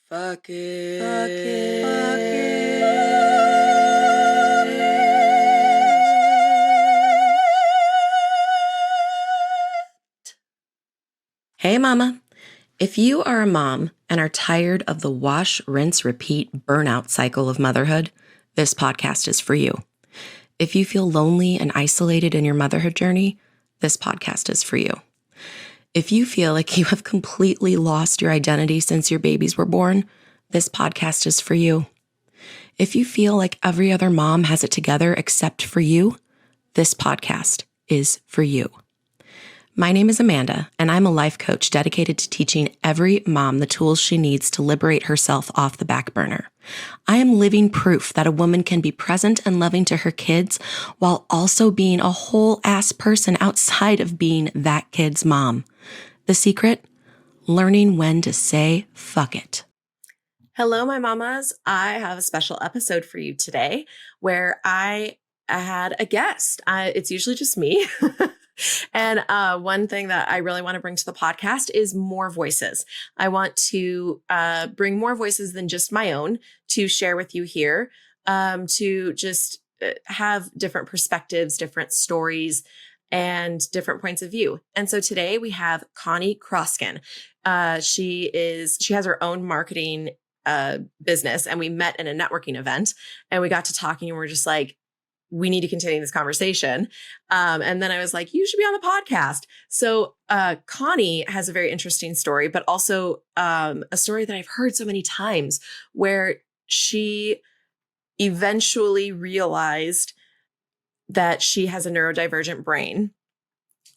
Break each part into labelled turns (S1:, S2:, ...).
S1: Fuck it.
S2: Fuck it. Fuck it.
S1: Hey, mama. If you are a mom and are tired of the wash, rinse, repeat burnout cycle of motherhood, this podcast is for you. If you feel lonely and isolated in your motherhood journey, this podcast is for you. If you feel like you have completely lost your identity since your babies were born, this podcast is for you. If you feel like every other mom has it together except for you, this podcast is for you. My name is Amanda, and I'm a life coach dedicated to teaching every mom the tools she needs to liberate herself off the back burner. I am living proof that a woman can be present and loving to her kids while also being a whole-ass person outside of being that kid's mom. The secret? Learning when to say fuck it. Hello, my mamas. I have a special episode for you today where I had a guest. It's usually just me. And one thing that I really want to bring to the podcast is more voices. I want to bring more voices than just my own to share with you here, to just have different perspectives, different stories, and different points of view. And so today we have Connie Kroskin. She has her own marketing business, and we met in a networking event, and we got to talking, and we're just like, we need to continue this conversation. And then I was like, you should be on the podcast. So Connie has a very interesting story, but also a story that I've heard so many times where she eventually realized that she has a neurodivergent brain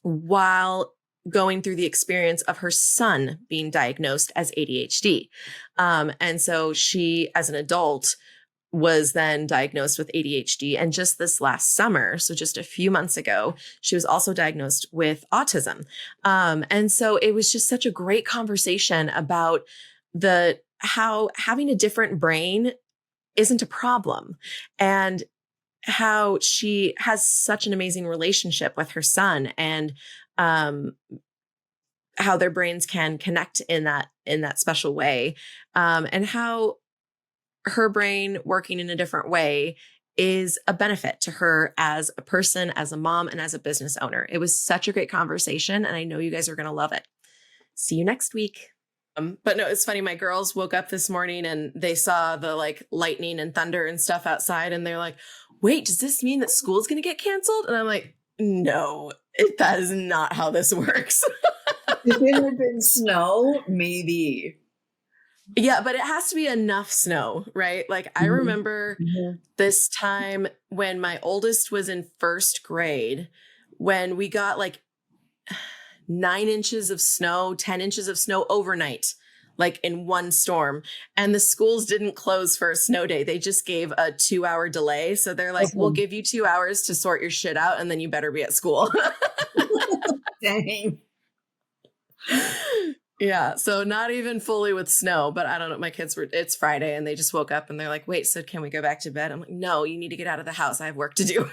S1: while going through the experience of her son being diagnosed as ADHD. And so she, as an adult, was then diagnosed with ADHD. And just this last summer, so just a few months ago, she was also diagnosed with autism. And so it was just such a great conversation about how having a different brain isn't a problem, and how she has such an amazing relationship with her son, and how their brains can connect in that special way, and how her brain working in a different way is a benefit to her as a person, as a mom, and as a business owner. It was such a great conversation, and I know you guys are going to love it. See you next week. But no, it's funny. My girls woke up this morning and they saw the lightning and thunder and stuff outside, and they're like, wait, does this mean that school's going to get canceled? And I'm like, no, that is not how this works.
S2: If it had been snow, maybe.
S1: Yeah, but it has to be enough snow, right? I remember this time when my oldest was in first grade, when we got 9 inches of snow, 10 inches of snow overnight, in one storm. And the schools didn't close for a snow day. They just gave a 2-hour delay. So they're like, we'll give you 2 hours to sort your shit out, and then you better be at school.
S2: Dang.
S1: Yeah. So not even fully with snow, but I don't know. My kids it's Friday and they just woke up and they're like, wait, so can we go back to bed? I'm like, no, you need to get out of the house. I have work to do.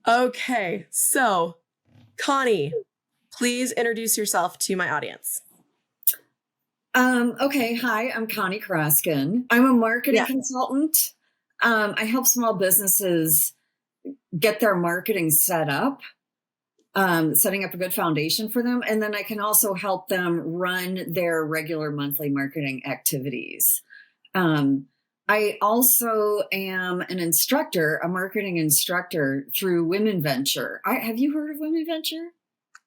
S1: Okay. So Connie, please introduce yourself to my audience.
S2: Okay. Hi, I'm Connie Kroskin. I'm a marketing consultant. I help small businesses get their marketing set up. Setting up a good foundation for them. And then I can also help them run their regular monthly marketing activities. I also am an instructor, a marketing instructor through Women Venture. Have you heard of Women Venture?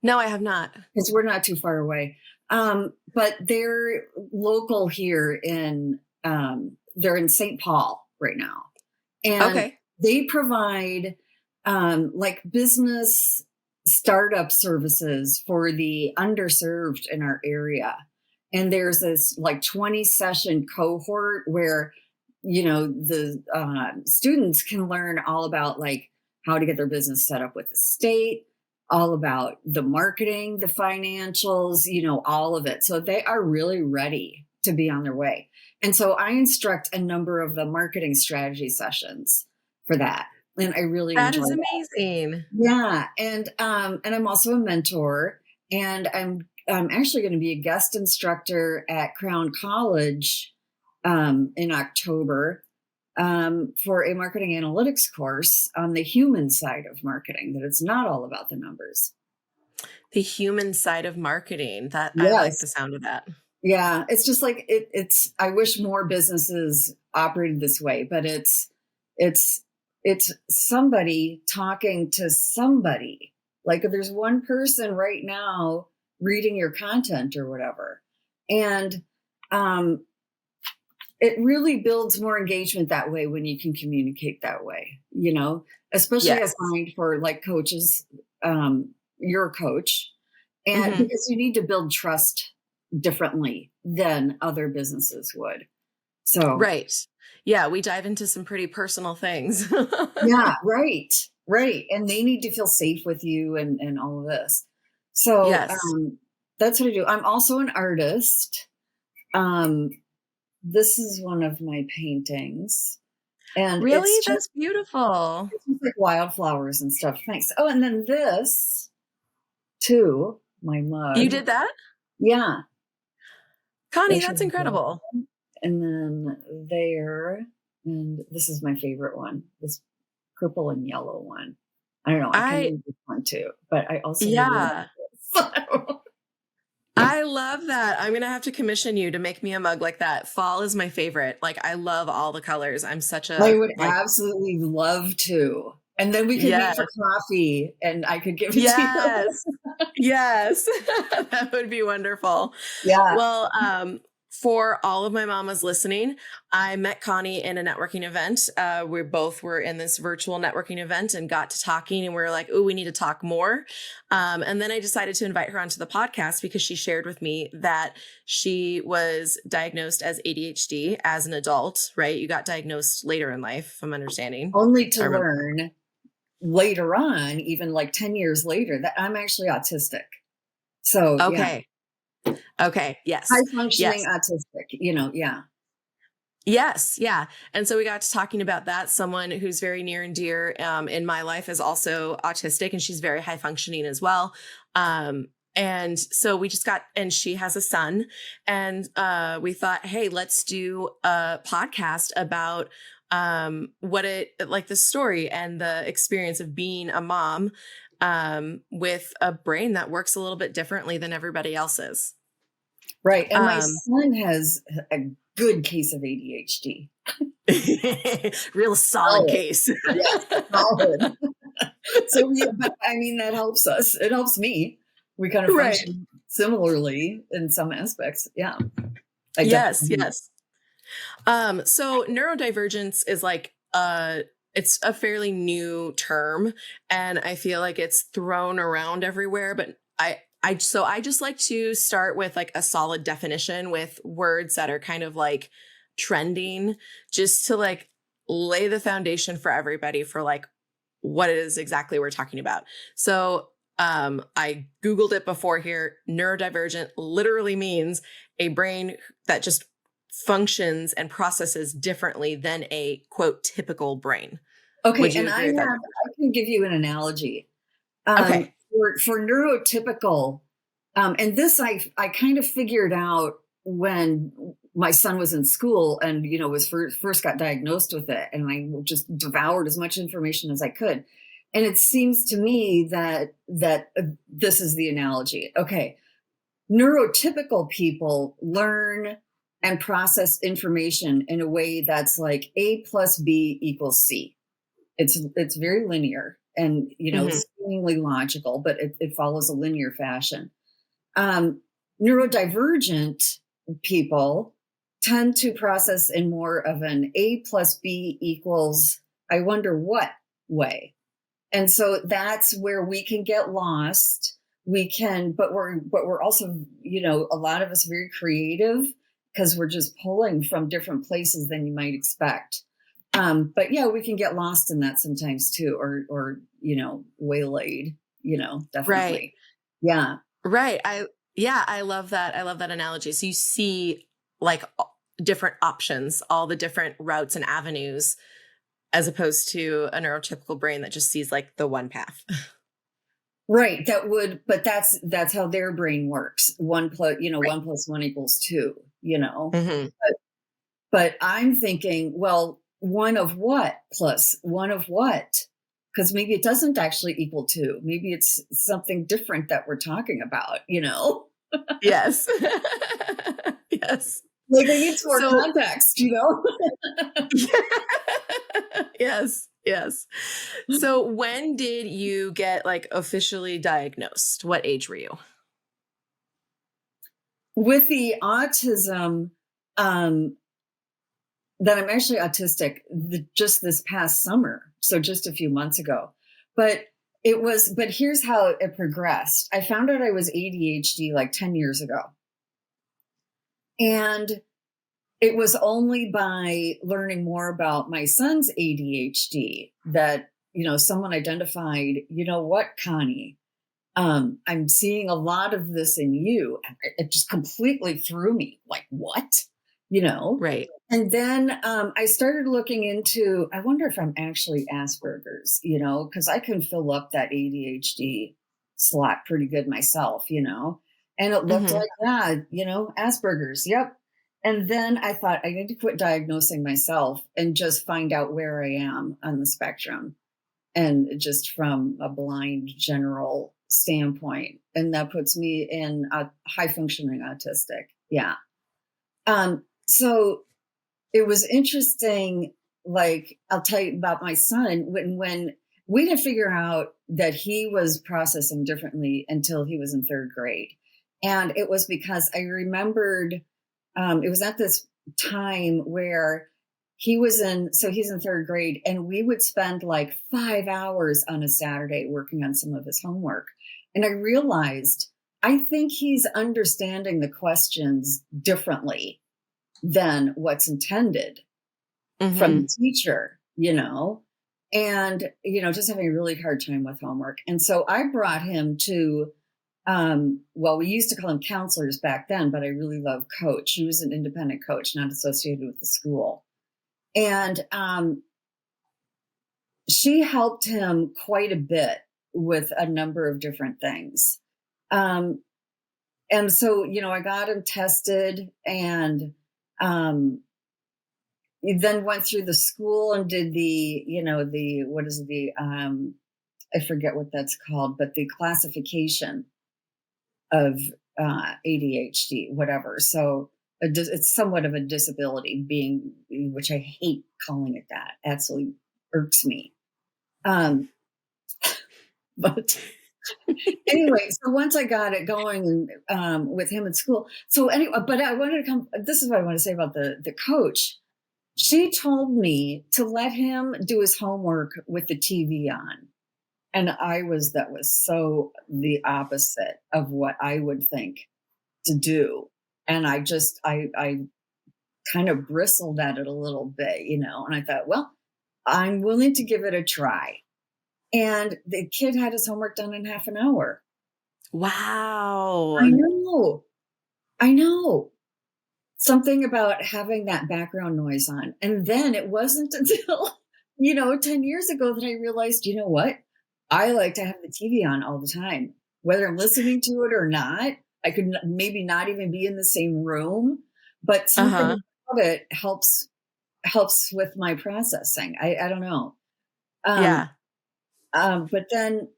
S1: No, I have not.
S2: Because we're not too far away. But they're local here they're in St. Paul right now. And they provide business startup services for the underserved in our area. And there's this 20 session cohort where, the students can learn all about how to get their business set up with the state, all about the marketing, the financials, all of it. So they are really ready to be on their way. And so I instruct a number of the marketing strategy sessions for that. And I really enjoy
S1: that. That is amazing.
S2: Yeah. And I'm also a mentor, and I'm I'm actually going to be a guest instructor at Crown College in October for a marketing analytics course on the human side of marketing, that it's not all about the numbers.
S1: The human side of marketing. That I like
S2: Yes.
S1: the sound of that.
S2: Yeah. It's just like I wish more businesses operated this way, but it's somebody talking to somebody. Like there's one person right now reading your content or whatever. And it really builds more engagement that way when you can communicate that way, especially I find for like coaches, your coach, and because you need to build trust differently than other businesses would. So,
S1: right. Yeah. We dive into some pretty personal things.
S2: yeah, right. And they need to feel safe with you and all of this. So,
S1: yes.
S2: That's what I do. I'm also an artist. This is one of my paintings. And
S1: really? That's beautiful.
S2: It's like wildflowers and stuff. Thanks. Oh, and then this too, my mug.
S1: You did that?
S2: Yeah.
S1: Connie, that's incredible.
S2: And then there, and this is my favorite one, this purple and yellow one. I don't know. I can do this one too, but I also
S1: yeah. I love that. I'm going to have to commission you to make me a mug like that. Fall is my favorite. Like, I love all the colors. I
S2: would absolutely love to. And then we could meet for coffee and I could give it to you.
S1: Yes. That would be wonderful.
S2: Yeah.
S1: Well, for all of my mamas listening, I met Connie in a networking event. We both were in this virtual networking event and got to talking, and we were like, oh, we need to talk more. And then I decided to invite her onto the podcast because she shared with me that she was diagnosed as ADHD as an adult, right? You got diagnosed later in life, if I'm understanding.
S2: Only to learn later on, even like 10 years later, that I'm actually autistic. So,
S1: okay. Okay. Yes.
S2: High functioning autistic, yeah.
S1: Yes. Yeah. And so we got to talking about that. Someone who's very near and dear in my life is also autistic, and she's very high functioning as well. And so we just and she has a son, and we thought, hey, let's do a podcast about the story and the experience of being a mom with a brain that works a little bit differently than everybody else's.
S2: Right. And my son has a good case of ADHD.
S1: Real solid case.
S2: Yes, solid. So, but I mean, that helps us. It helps me. We kind of function similarly in some aspects. Yeah.
S1: Yes. So neurodivergence is like, it's a fairly new term, and I feel like it's thrown around everywhere, but I just like to start with like a solid definition with words that are kind of like trending, just to like lay the foundation for everybody for like what it is exactly we're talking about. So I Googled it before here. Neurodivergent literally means a brain that just functions and processes differently than a quote typical brain.
S2: Okay, and I can give you an analogy.
S1: Okay.
S2: For neurotypical, and this I kind of figured out when my son was in school and was first got diagnosed with it, and I just devoured as much information as I could. And it seems to me that this is the analogy. Okay, neurotypical people learn and process information in a way that's like A plus B equals C. It's very linear and seemingly logical, but it follows a linear fashion. Neurodivergent people tend to process in more of an A plus B equals I wonder what way. And so that's where we can get lost. But we're also, a lot of us very creative because we're just pulling from different places than you might expect. But yeah, we can get lost in that sometimes too, or waylaid, definitely.
S1: Right.
S2: Yeah.
S1: Right. I love that. I love that analogy. So you see like different options, all the different routes and avenues, as opposed to a neurotypical brain that just sees like the one path.
S2: Right. But that's how their brain works. One plus,
S1: Right.
S2: 1 + 1 = 2,
S1: Hmm.
S2: but I'm thinking, well, one of what plus one of what? Because maybe it doesn't actually equal two. Maybe it's something different that we're talking about.
S1: Yes. Yes.
S2: Like I need some more
S1: So
S2: context.
S1: yes, yes. So when did you get like officially diagnosed? What age were you?
S2: With the autism, um, that I'm actually autistic just this past summer. So just a few months ago. But but here's how it progressed. I found out I was ADHD like 10 years ago. And it was only by learning more about my son's ADHD that, someone identified, you know what, Connie, I'm seeing a lot of this in you. And it just completely threw me. Like, what? You know?
S1: Right.
S2: And then I started looking into, I wonder if I'm actually Asperger's, because I can fill up that ADHD slot pretty good myself. And it looked
S1: Hmm.
S2: like, yeah, Asperger's. Yep. And then I thought I need to quit diagnosing myself and just find out where I am on the spectrum, and just from a blind general standpoint. And that puts me in a high functioning autistic. Yeah. So it was interesting. Like, I'll tell you about my son. When we didn't figure out that he was processing differently until he was in third grade. And it was because I remembered, it was at this time where he's in third grade, and we would spend like 5 hours on a Saturday working on some of his homework. And I realized, I think he's understanding the questions differently than what's intended from
S1: Hmm.
S2: the teacher. And, just having a really hard time with homework. And so I brought him to, well, we used to call him counselors back then, but I really love coach. He was an independent coach, not associated with the school. And she helped him quite a bit with a number of different things. Um, and so, I got him tested, and he then went through the school and did what is I forget what that's called, but the classification of ADHD, whatever. So it's somewhat of a disability, which I hate calling it that. Absolutely irks me. Um, but anyway, so once I got it going with him at school, so anyway, but I wanted to come. This is what I want to say about the coach. She told me to let him do his homework with the TV on. And that was so the opposite of what I would think to do. And I kind of bristled at it a little bit. And I thought, well, I'm willing to give it a try. And the kid had his homework done in half an hour. I
S1: Wow.
S2: know. I know. Something about having that background noise on. And then it wasn't until, 10 years ago that I realized, you know what? I like to have the TV on all the time, whether I'm listening to it or not. I could maybe not even be in the same room, but something
S1: Uh-huh.
S2: about it helps with my processing. I don't know. Um,
S1: Yeah.
S2: but then,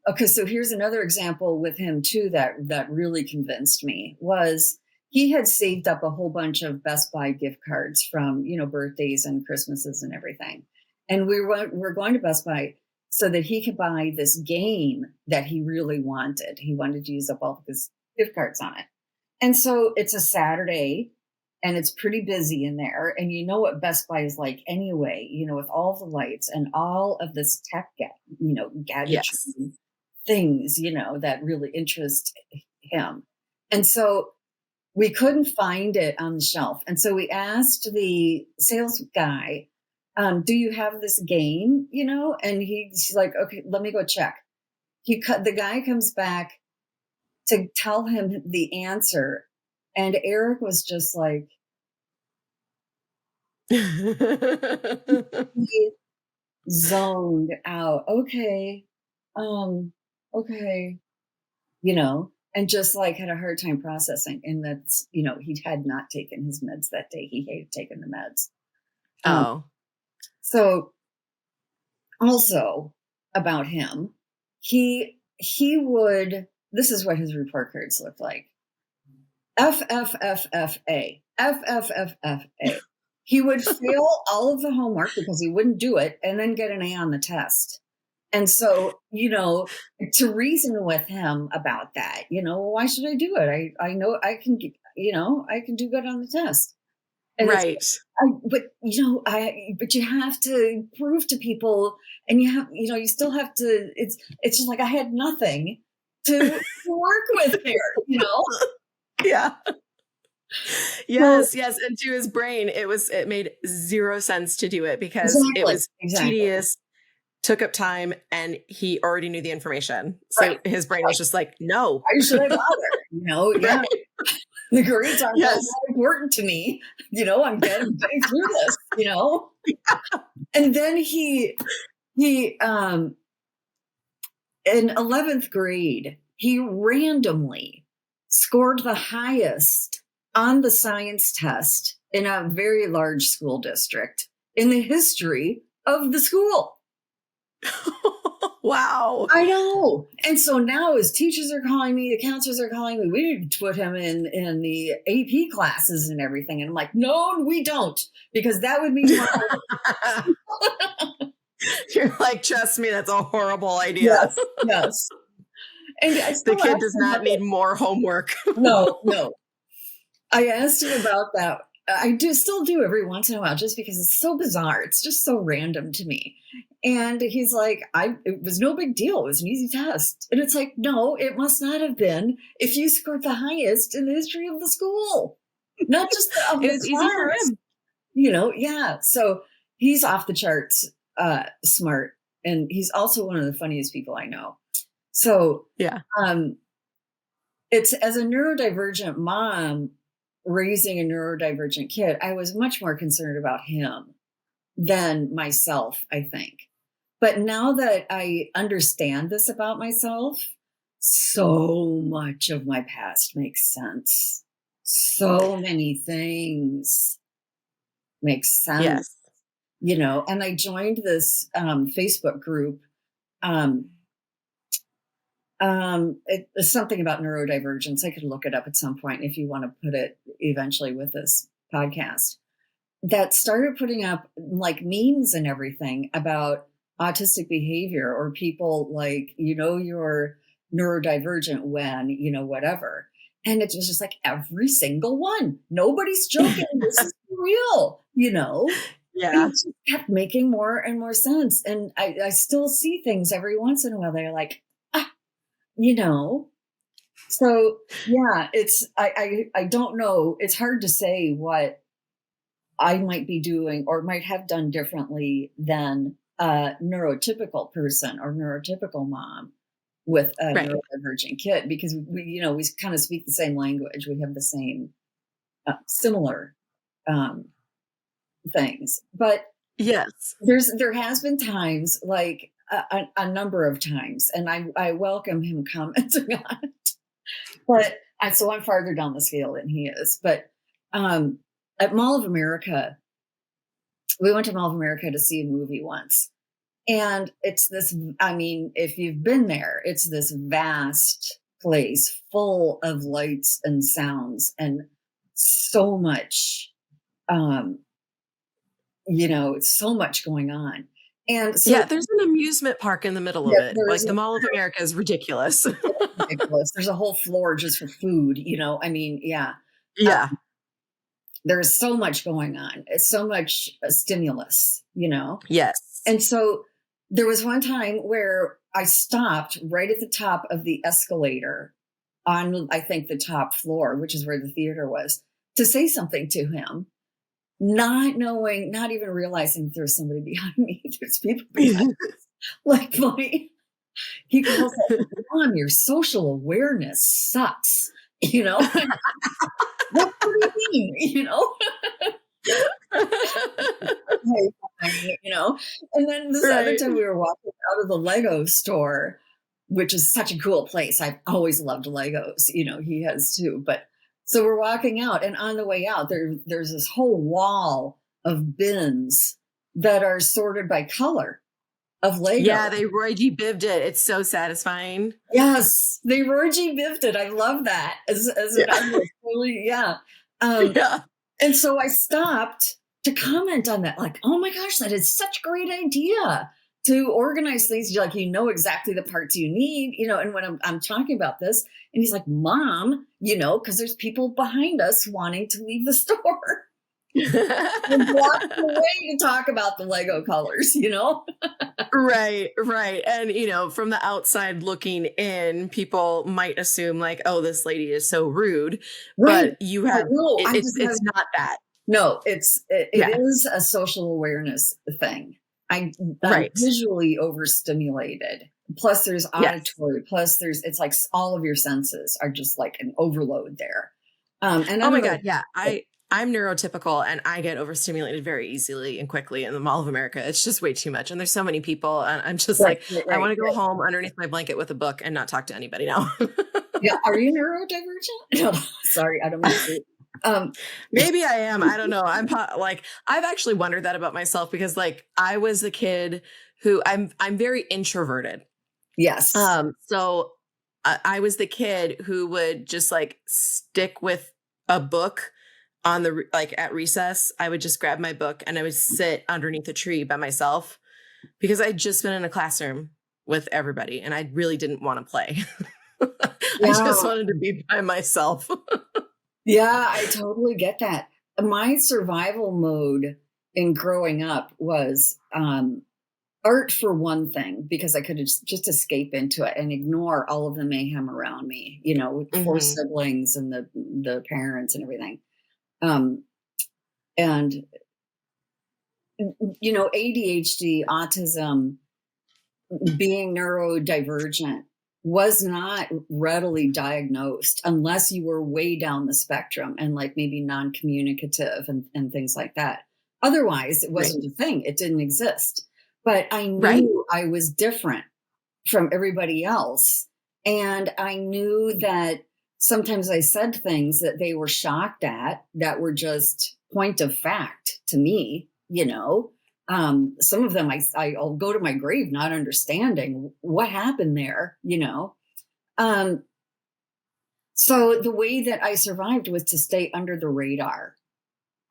S2: okay, so here's another example with him too that really convinced me was he had saved up a whole bunch of Best Buy gift cards from, birthdays and Christmases and everything. And we're going to Best Buy so that he could buy this game that he really wanted. He wanted to use up all of his gift cards on it. And so it's a Saturday, and it's pretty busy in there. And you know what Best Buy is like anyway, with all the lights and all of this
S1: Yes.
S2: gadgetry things, that really interest him. And so we couldn't find it on the shelf. And so we asked the sales guy, do you have this game? And he's like, okay, let me go check. The guy comes back to tell him the answer. And Eric was just like, he zoned out. Okay. Um, okay, and just like had a hard time processing. And that's, he had not taken his meds that day. He hated taking the meds.
S1: Oh,
S2: So also about him, he would, this is what his report cards looked like. F, F, F, F, A, F, F, F, F, A. He would fail all of the homework because he wouldn't do it and then get an A on the test. And so, to reason with him about that, well, why should I do it? I know I can, I can do good on the test. And
S1: right.
S2: but you have to prove to people, and you still have to, it's just like I had nothing to work with there,
S1: Yeah. Yes. And to his brain, it made zero sense to do it because it was tedious, took up time, and he already knew the information. So his brain was just like, no.
S2: Why should I bother? Yeah. Right. The grades aren't that important to me. I'm getting through this, Yeah. And then he in 11th grade, he randomly scored the highest on the science test in a very large school district in the history of the school.
S1: Wow.
S2: I know. And so now his teachers are calling me, the counselors are calling me, we need to put him in the AP classes and everything. And I'm like, no, we don't, because that would mean
S1: You're like, trust me, that's a horrible idea.
S2: Yes. And
S1: the kid does not need more homework.
S2: No. I asked him about that. I still do every once in a while, just because it's so bizarre. It's just so random to me. And he's like, it was no big deal. It was an easy test. And it's like, no, it must not have been if you scored the highest in the history of the school. Not just it was easy for him. Yeah. So he's off the charts smart. And he's also one of the funniest people I know. So
S1: yeah.
S2: It's, as a neurodivergent mom raising a neurodivergent kid, I was much more concerned about him than myself, I think. But now that I understand this about myself, so much of my past makes sense. So many things make sense. Yes. And I joined this Facebook group. It's something about neurodivergence. I could look it up at some point if you want to put it eventually with this podcast, that started putting up like memes and everything about autistic behavior, or people like, you're neurodivergent when, whatever. And it was just like every single one. Nobody's joking. This is real, Yeah. And it just kept making more and more sense. And I still see things every once in a while. They're like, so yeah, it's, I don't know. It's hard to say what I might be doing or might have done differently than a neurotypical person or neurotypical mom with a neurodivergent kid, because we kind of speak the same language. We have the same similar things, but yes, there has been times, like a number of times, and I welcome him commenting on it. But so I'm farther down the scale than he is. But at Mall of America, we went to Mall of America to see a movie once. And it's this, if you've been there, it's this vast place full of lights and sounds and so much, so much going on. And so,
S1: there's an amusement park in the middle of it. Like the Mall of America is ridiculous.
S2: Ridiculous. There's a whole floor just for food, Yeah. There's so much going on. It's so much stimulus, Yes. And so there was one time where I stopped right at the top of the escalator on, I think, the top floor, which is where the theater was, to say something to him, not knowing, not even realizing that there's somebody behind me. There's people behind me. Like he calls it, Mom, your social awareness sucks, What do you mean, And then this other time we were walking out of the Lego store, which is such a cool place. I've always loved Legos. He has too. But so we're walking out, and on the way out, there's this whole wall of bins that are sorted by color of Lego.
S1: Yeah, they Roy G. Bibbed it. It's so satisfying.
S2: Yes, they Roy G. Bibbed it. I love that. As an artist, really, yeah.
S1: Yeah.
S2: And so I stopped to comment on that, like, oh my gosh, that is such a great idea to organize things. Like, exactly the parts you need, and when I'm talking about this, and he's like, Mom, because there's people behind us wanting to leave the store. And walked away to talk about the Lego colors,
S1: Right. And, from the outside looking in, people might assume like, oh, this lady is so rude,
S2: right.
S1: But you have,
S2: no,
S1: it's not that.
S2: No, it is a social awareness thing. I'm visually overstimulated. Plus there's auditory, plus it's like all of your senses are just like an overload there. And
S1: oh my God. Yeah. I'm neurotypical, and I get overstimulated very easily and quickly in the Mall of America. It's just way too much. And the's so many people, and I'm just I want to go home underneath my blanket with a book and not talk to anybody now.
S2: Yeah. Are you neurodivergent? No, sorry. I don't mean to.
S1: Maybe I am. I don't know. I've actually wondered that about myself, because like I was the kid who I'm very introverted.
S2: Yes.
S1: So I was the kid who would just like stick with a book on the, like at recess. I would just grab my book and I would sit underneath a tree by myself, because I'd just been in a classroom with everybody and I really didn't want to play. I just wanted to be by myself.
S2: Yeah, I totally get that. My survival mode in growing up was art for one thing, because I could just escape into it and ignore all of the mayhem around me, with 4 siblings and the parents and everything. And, ADHD, autism, being neurodivergent was not readily diagnosed unless you were way down the spectrum and like maybe non-communicative and things like that. Otherwise, it wasn't a thing. It didn't exist. But I knew I was different from everybody else. And I knew that sometimes I said things that they were shocked at that were just point of fact to me, some of them I'll go to my grave not understanding what happened there, So the way that I survived was to stay under the radar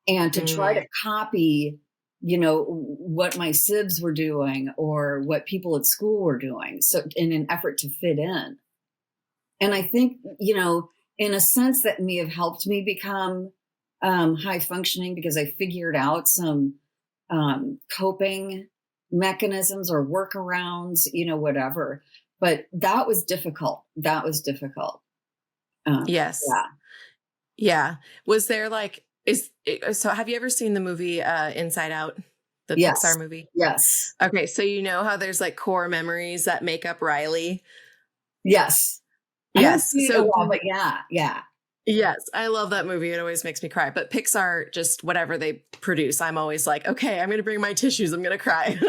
S2: and to try to copy, what my sibs were doing or what people at school were doing. So in an effort to fit in. And I think, in a sense that may have helped me become high functioning, because I figured out some coping mechanisms or workarounds, whatever. But that was difficult.
S1: Yes. Yeah. Was there like, so have you ever seen the movie Inside Out? The Pixar movie?
S2: Yes.
S1: Okay. So how there's like core memories that make up Riley?
S2: Yes.
S1: Yes.
S2: But yeah.
S1: Yes. I love that movie. It always makes me cry. But Pixar, just whatever they produce, I'm always like, okay, I'm going to bring my tissues. I'm going to cry.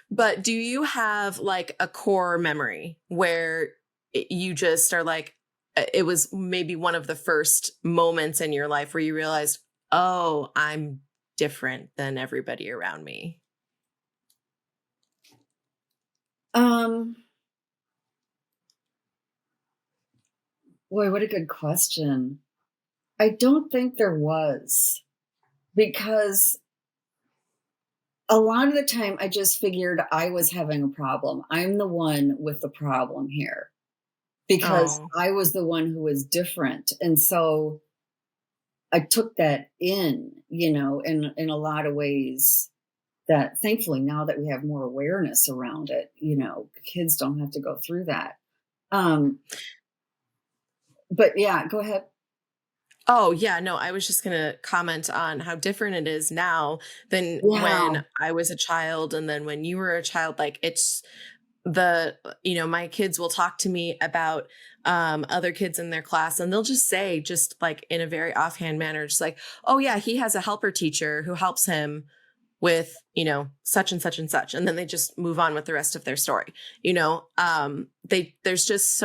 S1: But do you have like a core memory where you just are like, it was maybe one of the first moments in your life where you realized, oh, I'm different than everybody around me?
S2: Boy, what a good question. I don't think there was, because a lot of the time I just figured I was having a problem. I'm the one with the problem here, because I was the one who was different. And so I took that in, in a lot of ways, that thankfully now that we have more awareness around it, kids don't have to go through that. But yeah, go ahead.
S1: Oh, yeah. No, I was just going to comment on how different it is now than when I was a child. And then when you were a child, like it's my kids will talk to me about other kids in their class, and they'll just say, just like in a very offhand manner, just like, oh yeah, he has a helper teacher who helps him with, such and such and such. And then they just move on with the rest of their story. There's just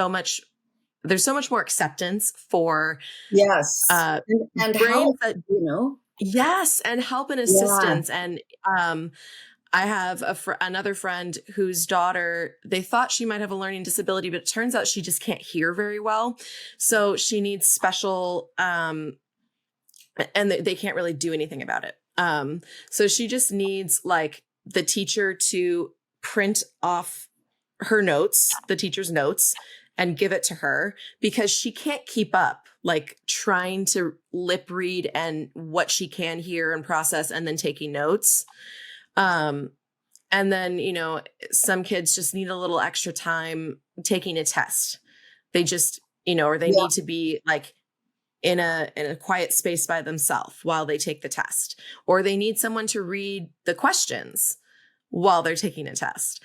S1: there's so much more acceptance for
S2: Yes. And
S1: brains
S2: help,
S1: that, yes, and help and
S2: Yeah.
S1: assistance. And I have another friend whose daughter, they thought she might have a learning disability, but it turns out she just can't hear very well. So she needs special, and they can't really do anything about it. So she just needs like the teacher to print off her notes, the teacher's notes, and give it to her, because she can't keep up, like trying to lip read and what she can hear and process and then taking notes. And then, some kids just need a little extra time taking a test. They just, or they
S2: Yeah.
S1: need to be like in a quiet space by themselves while they take the test, or they need someone to read the questions while they're taking a test.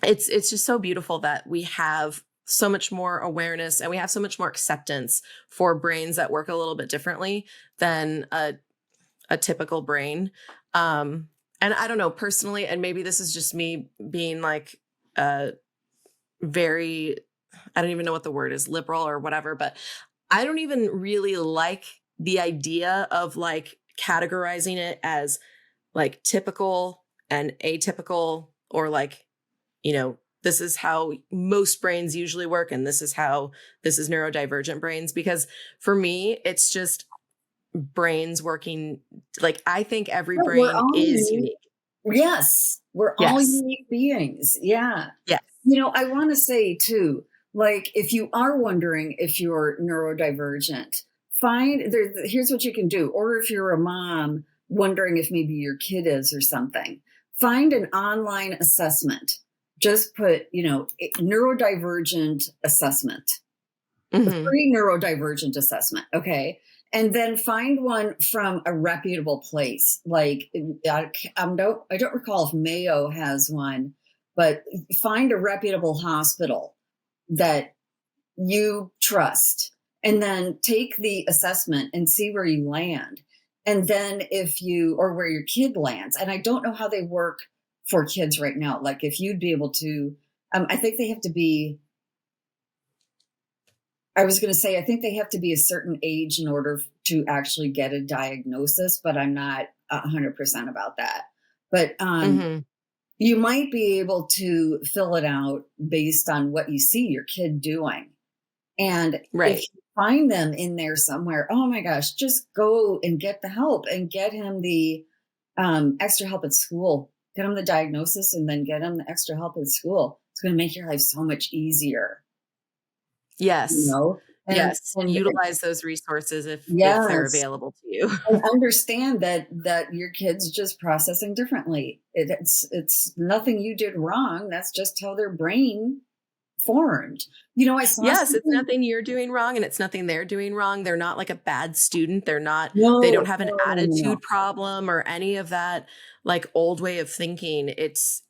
S1: It's just so beautiful that we have so much more awareness and we have so much more acceptance for brains that work a little bit differently than a typical brain. And I don't know, personally, and maybe this is just me being like very, I don't even know what the word is, liberal or whatever, but I don't even really like the idea of like categorizing it as like typical and atypical, or like, this is how most brains usually work, and this is neurodivergent brains. Because for me, it's just brains working. Like, I think every
S2: We're
S1: brain
S2: all
S1: is
S2: unique.
S1: unique.
S2: Yes. We're all
S1: Yes.
S2: unique beings. Yeah.
S1: Yes.
S2: I want to say too, like, if you are wondering if you're neurodivergent, here's what you can do. Or if you're a mom wondering if maybe your kid is or something, find an online assessment. Just put, neurodivergent assessment,
S1: Mm-hmm.
S2: free neurodivergent assessment. Okay. And then find one from a reputable place. Like, I don't recall if Mayo has one, but find a reputable hospital that you trust, and then take the assessment and see where you land. And then or where your kid lands. And I don't know how they work for kids right now. Like, if you'd be able to, I think they have to be, I was going to say, I think they have to be a certain age in order to actually get a diagnosis, but I'm not 100% about that. But
S1: Mm-hmm.
S2: you might be able to fill it out based on what you see your kid doing. And if
S1: Right.
S2: you find them in there somewhere, oh my gosh, just go and get the help and get him the extra help at school. Get him the diagnosis and then get him the extra help at school. It's going to make your life so much easier.
S1: Yes.
S2: And
S1: Yes. Utilize those resources if they're
S2: yes,
S1: available to you.
S2: and understand that your kid's just processing differently. It's nothing you did wrong. That's just how their brain formed. I saw
S1: Yes, it's
S2: something.
S1: nothing you're doing wrong and it's nothing they're doing wrong. They're not like a bad student. They don't
S2: No,
S1: have an
S2: no, no, no.
S1: attitude problem or any of that like old way of thinking. It's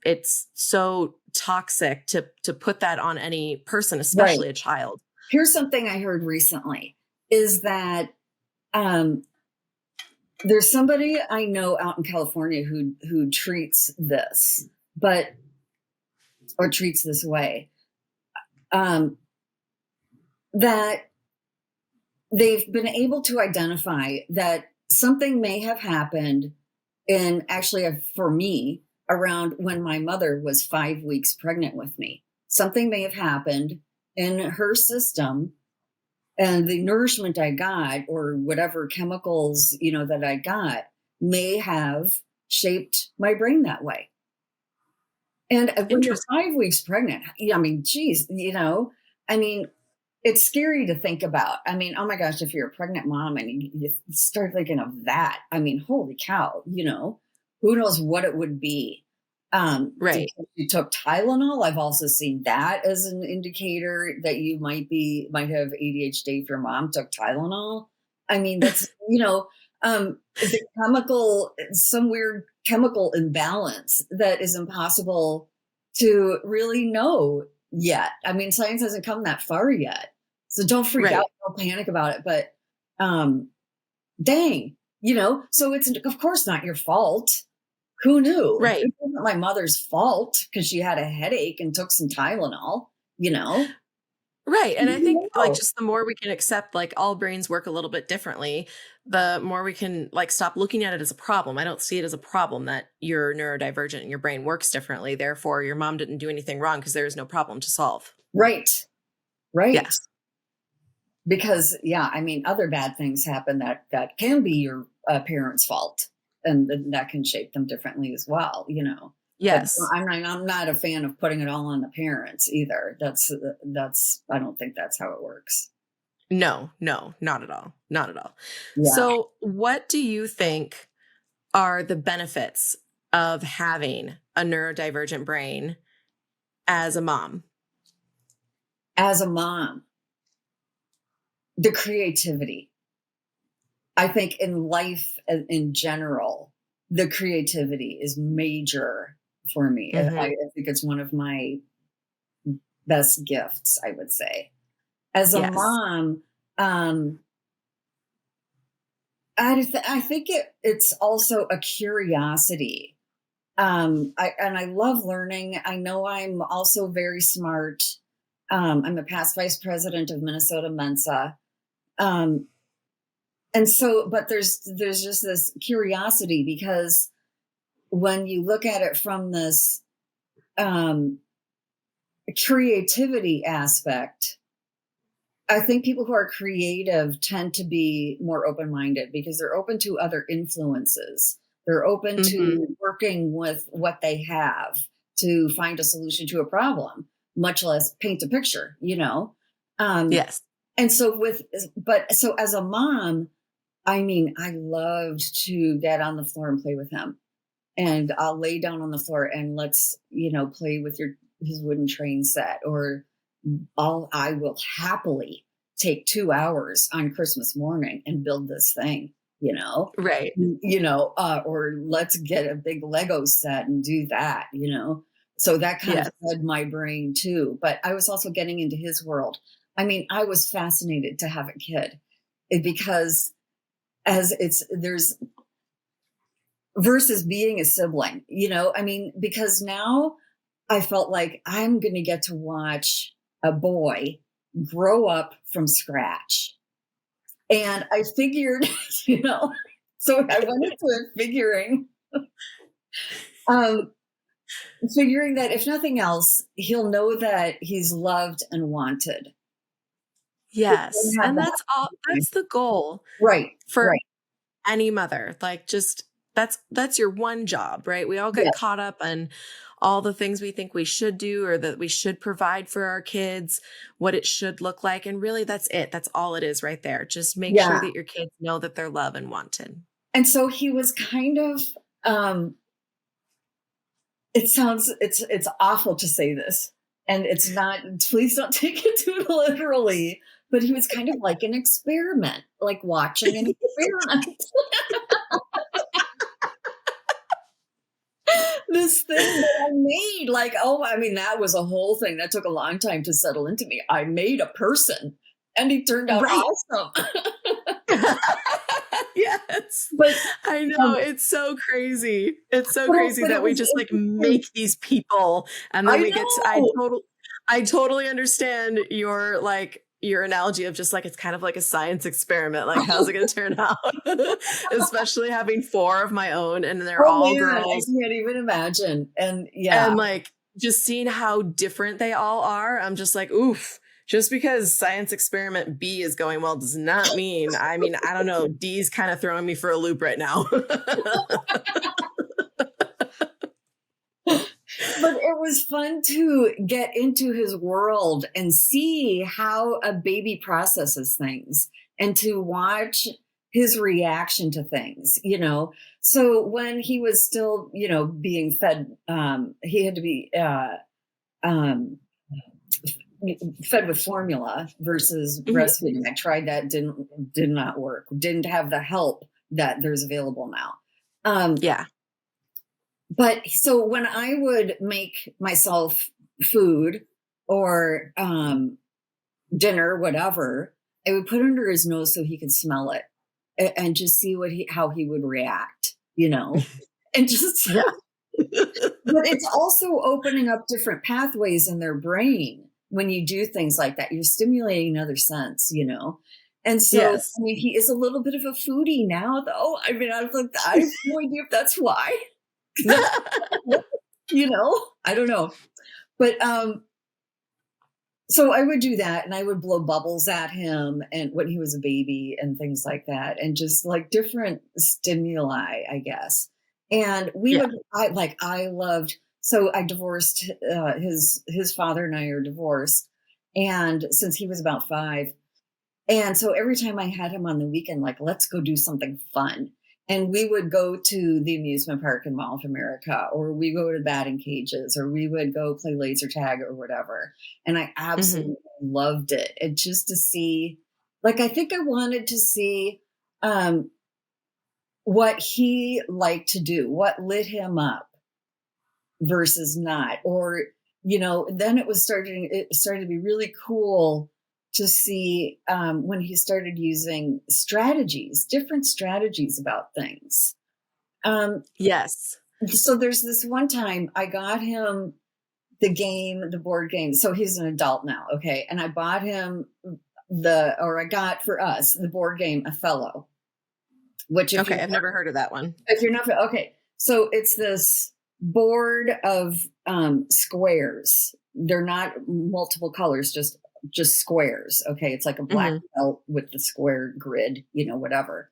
S1: so toxic to put that on any person,
S2: Right.
S1: especially a child.
S2: Here's something I heard recently is that there's somebody I know out in California who treats this, or treats this way. That they've been able to identify that something may have happened for me, around when my mother was 5 weeks pregnant with me. Something may have happened in her system, and the nourishment I got, or whatever chemicals, that I got, may have shaped my brain that way. And when you're
S1: Interesting.
S2: 5 weeks pregnant, I mean, geez, I mean, it's scary to think about. I mean, oh my gosh, if you're a pregnant mom and you start thinking of that, I mean, holy cow, who knows what it would be.
S1: Right.
S2: Because you took Tylenol. I've also seen that as an indicator that you might have ADHD if your mom took Tylenol. I mean, that's, some weird chemical imbalance that is impossible to really know yet. I mean, science hasn't come that far yet. So don't freak out,
S1: Right.
S2: don't panic about it. But dang, So it's, of course, not your fault. Who knew?
S1: Right.
S2: It wasn't my mother's fault because she had a headache and took some Tylenol, you know?
S1: Right. And I think like
S2: No.
S1: just the more we can accept like all brains work a little bit differently, the more we can like stop looking at it as a problem. I don't see it as a problem that you're neurodivergent and your brain works differently. Therefore, your mom didn't do anything wrong because there is no problem to solve.
S2: Right. Right.
S1: Yes.
S2: Because, yeah, I mean, other bad things happen that can be your parents' fault, and that can shape them differently as well, But
S1: Yes.
S2: I'm not a fan of putting it all on the parents either. I don't think that's how it works.
S1: No, no, not at all. Not at all.
S2: Yeah.
S1: So, what do you think are the benefits of having a neurodivergent brain as a mom?
S2: As a mom, the creativity. I think in life in general, the creativity is major for me. I think it's one of my best gifts, I would say. As a
S1: Yes.
S2: mom, I think it's also a curiosity. I love learning. I know I'm also very smart. I'm a past vice president of Minnesota Mensa. And so, but there's just this curiosity because when you look at it from this creativity aspect, I think people who are creative tend to be more open-minded because they're open to other influences. They're open to working with what they have to find a solution to a problem, much less paint a picture,
S1: Yes.
S2: And so so as a mom, I mean, I loved to get on the floor and play with him. And I'll lay down on the floor and let's, play with his wooden train set, or I will happily take 2 hours on Christmas morning and build this thing,
S1: Right.
S2: or let's get a big Lego set and do that, So that kind of fed my brain too. But I was also getting into his world. I mean, I was fascinated to have a kid because there's versus being a sibling, I mean, because now I felt like I'm going to get to watch a boy grow up from scratch. And I figured, so I went into it figuring that if nothing else, he'll know that he's loved and wanted.
S1: Yes. And that's the goal.
S2: Right.
S1: For
S2: Right.
S1: any mother. Like just that's your one job, right? We all get
S2: Yes.
S1: caught up on all the things we think we should do or that we should provide for our kids, what it should look like. And really that's it. That's all it is right there. Just make sure that your kids know that they're loved and wanted.
S2: And so he was kind of it's awful to say this, and it's not, please don't take it too literally, but he was kind of like an experiment, like watching an experiment. This thing that I made, that was a whole thing that took a long time to settle into me. I made a person and he turned out awesome.
S1: Yes.
S2: But
S1: I know it's so crazy. It's so crazy that we just like make these people and then I totally understand your analogy of just like it's kind of like a science experiment. Like, how's it going to turn out? Especially having 4 of my own and they're all girls.
S2: I can't even imagine. And
S1: like just seeing how different they all are, I'm just like, oof. Just because science experiment B is going well does not mean, I don't know, D's kind of throwing me for a loop right now.
S2: But it was fun to get into his world and see how a baby processes things and to watch his reaction to things, So when he was still, being fed, he had to be fed with formula versus breastfeeding. I tried that, did not work. Didn't have the help that there's available now. But so when I would make myself food or dinner, whatever, I would put it under his nose so he could smell it. and just see how he would react, and just,
S1: Yeah.
S2: but it's also opening up different pathways in their brain. When you do things like that, you're stimulating another sense, And so,
S1: Yes.
S2: I mean, he is a little bit of a foodie now, though. I mean, I have no idea if that's why, I don't know. But, so I would do that, and I would blow bubbles at him and when he was a baby and things like that, and just like different stimuli, I guess. And I loved, so I divorced, his father and I are divorced. And since he was about 5. And so every time I had him on the weekend, like, let's go do something fun. And we would go to the amusement park in Mall of America, or we go to batting cages, or we would go play laser tag or whatever. And I absolutely loved it. And just to see, like, I think I wanted to see what he liked to do, what lit him up versus not. Or, then it started to be really cool to see when he started using different strategies about things.
S1: Yes.
S2: So there's this one time I got him the board game. So he's an adult now. Okay. And I bought him I got for us the board game Othello, which
S1: I've never heard of that one.
S2: If you're not, okay. So it's this board of squares. They're not multiple colors, just squares. Okay. It's like a black belt with the square grid, whatever.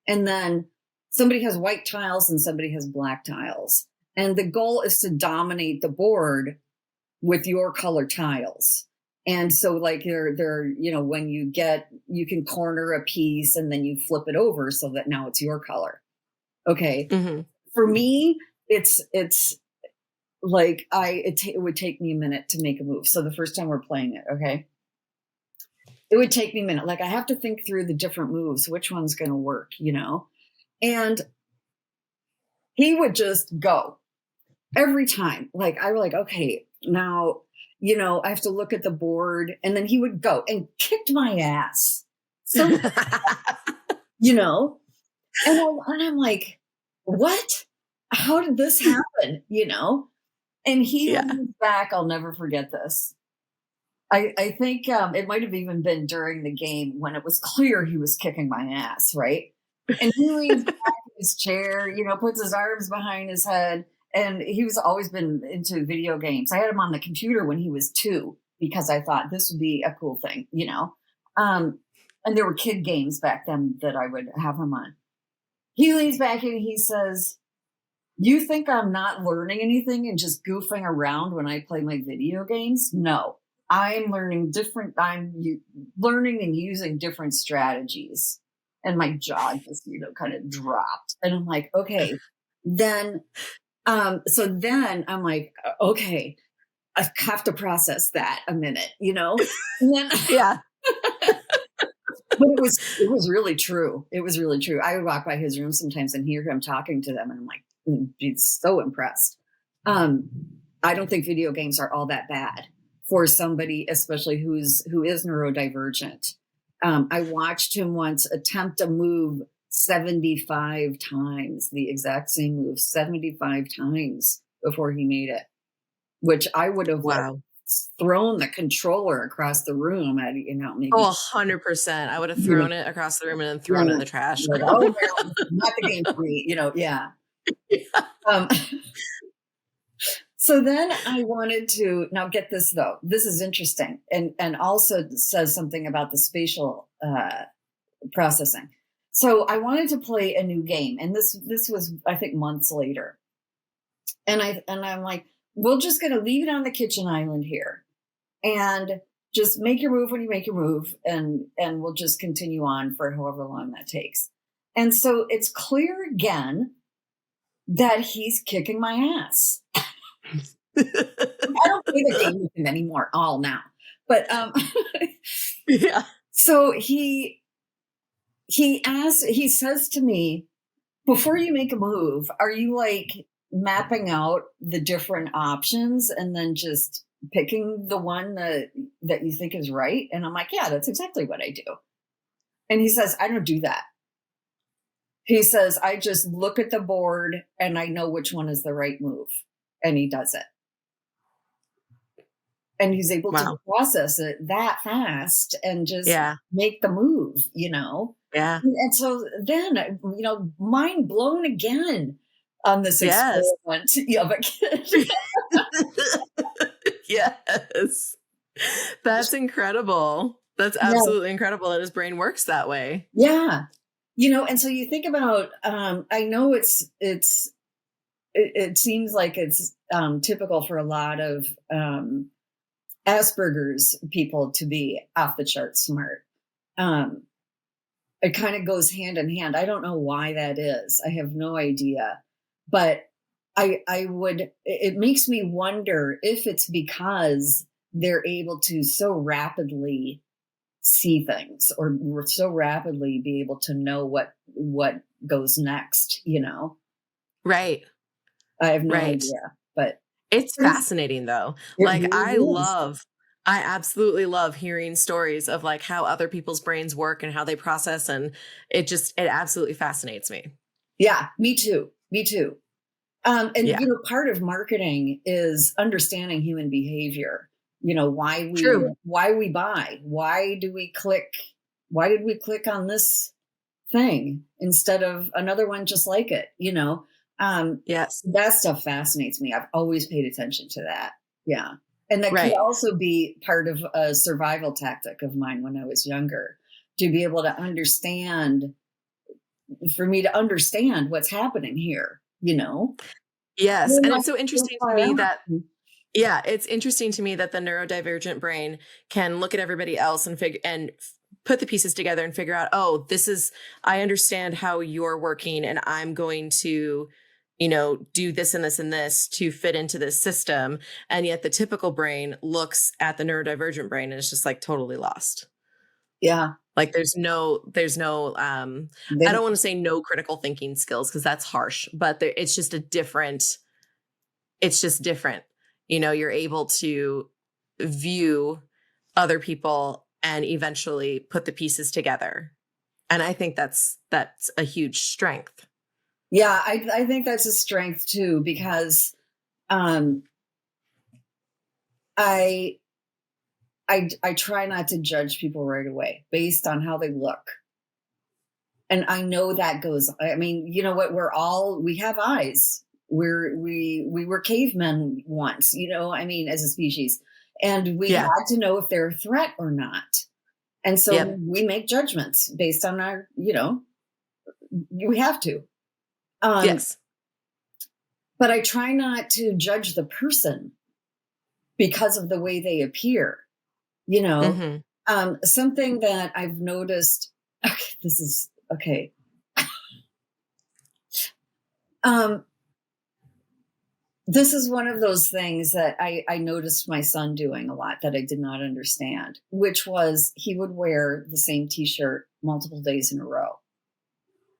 S2: And then somebody has white tiles and somebody has black tiles. And the goal is to dominate the board with your color tiles. And so like they're, when you can corner a piece and then you flip it over so that now it's your color. Okay. For me, it's like it would take me a minute to make a move. So the first time we're playing it, okay, it would take me a minute. Like I have to think through the different moves, which one's going to work, and he would just go every time. Like I was like, okay, now, I have to look at the board, and then he would go and kicked my ass. So, and I'm like, what? How did this happen? And he leans back. I'll never forget this. I think it might have even been during the game when it was clear he was kicking my ass, right? And he leans back in his chair, puts his arms behind his head. And he was always been into video games. I had him on the computer when he was 2 because I thought this would be a cool thing, And there were kid games back then that I would have him on. He leans back and he says, "You think I'm not learning anything and just goofing around when I play my video games? No. I'm learning learning and using different strategies." And my jaw just, kind of dropped. And I'm like, okay, then, so then I'm like, okay, I have to process that a minute, And then,
S1: Yeah.
S2: but it was really true. It was really true. I would walk by his room sometimes and hear him talking to them. And I'm like, be so impressed. I don't think video games are all that bad for somebody, especially who is neurodivergent. I watched him once attempt a move 75 times, the exact same move 75 times before he made it, which I would have thrown the controller across the room at, maybe.
S1: Oh, 100%. I would have thrown it across the room and then thrown it in the trash.
S2: Like, oh, no, not the game for me, yeah. So then I wanted to, now get this though, this is interesting and also says something about the spatial processing. So I wanted to play a new game, and this was, I think, months later. And I'm like, we're just going to leave it on the kitchen island here and just make your move when you make your move, and we'll just continue on for however long that takes. And so it's clear again that he's kicking my ass. I don't play the game with him anymore, all now. But
S1: yeah.
S2: So he says to me, before you make a move, are you like mapping out the different options and then just picking the one that you think is right? And I'm like, yeah, that's exactly what I do. And he says, I don't do that. He says, I just look at the board and I know which one is the right move. And he does it. And he's able to
S1: Wow.
S2: process it that fast and just
S1: Yeah.
S2: make the move, you know?
S1: Yeah.
S2: And so then, mind blown again on this
S1: Yes.
S2: experiment of a kid.
S1: Yes. That's incredible. That's
S2: Yeah.
S1: absolutely incredible that his brain works that way.
S2: Yeah. And so you think about, I know it seems like it's typical for a lot of Asperger's people to be off the chart smart. Um, it kind of goes hand in hand. I don't know why that is. I have no idea. But it makes me wonder if it's because they're able to so rapidly see things or so rapidly be able to know what goes next,
S1: Right.
S2: I have no
S1: Right.
S2: idea, but
S1: It's fascinating though.
S2: it
S1: Like
S2: really is.
S1: I absolutely love hearing stories of like how other people's brains work and how they process. And it absolutely fascinates me.
S2: Yeah, me too. Me too. And
S1: Yeah.
S2: part of marketing is understanding human behavior. Why
S1: True.
S2: we buy. Why did we click on this thing instead of another one just like it?
S1: Yes.
S2: That stuff fascinates me. I've always paid attention to that. Yeah. And that could
S1: Right.
S2: also be part of a survival tactic of mine when I was younger, to be able to understand, for me to understand what's happening here,
S1: Yes.
S2: We're
S1: And
S2: not
S1: it's so
S2: so
S1: interesting to
S2: far
S1: me
S2: out.
S1: that yeah, it's interesting to me that the neurodivergent brain can look at everybody else and put the pieces together and figure out, oh, I understand how you're working and I'm going to, do this and this and this to fit into this system. And yet the typical brain looks at the neurodivergent brain and it's just like totally lost.
S2: Yeah.
S1: Like I don't want to say no critical thinking skills because that's harsh, but it's just different. You're able to view other people and eventually put the pieces together. And I think that's a huge strength.
S2: Yeah. I think that's a strength too, because um, I try not to judge people right away based on how they look. And I know that I mean, you know what? We have eyes. We were cavemen once, I mean, as a species, and we
S1: Yeah.
S2: had to know if they're a threat or not. And so
S1: Yep.
S2: we make judgments based on our, we have to.
S1: Yes.
S2: But I try not to judge the person because of the way they appear,
S1: Mm-hmm.
S2: Something that I've noticed, this is okay. This is one of those things that I noticed my son doing a lot that I did not understand, which was he would wear the same t-shirt multiple days in a row.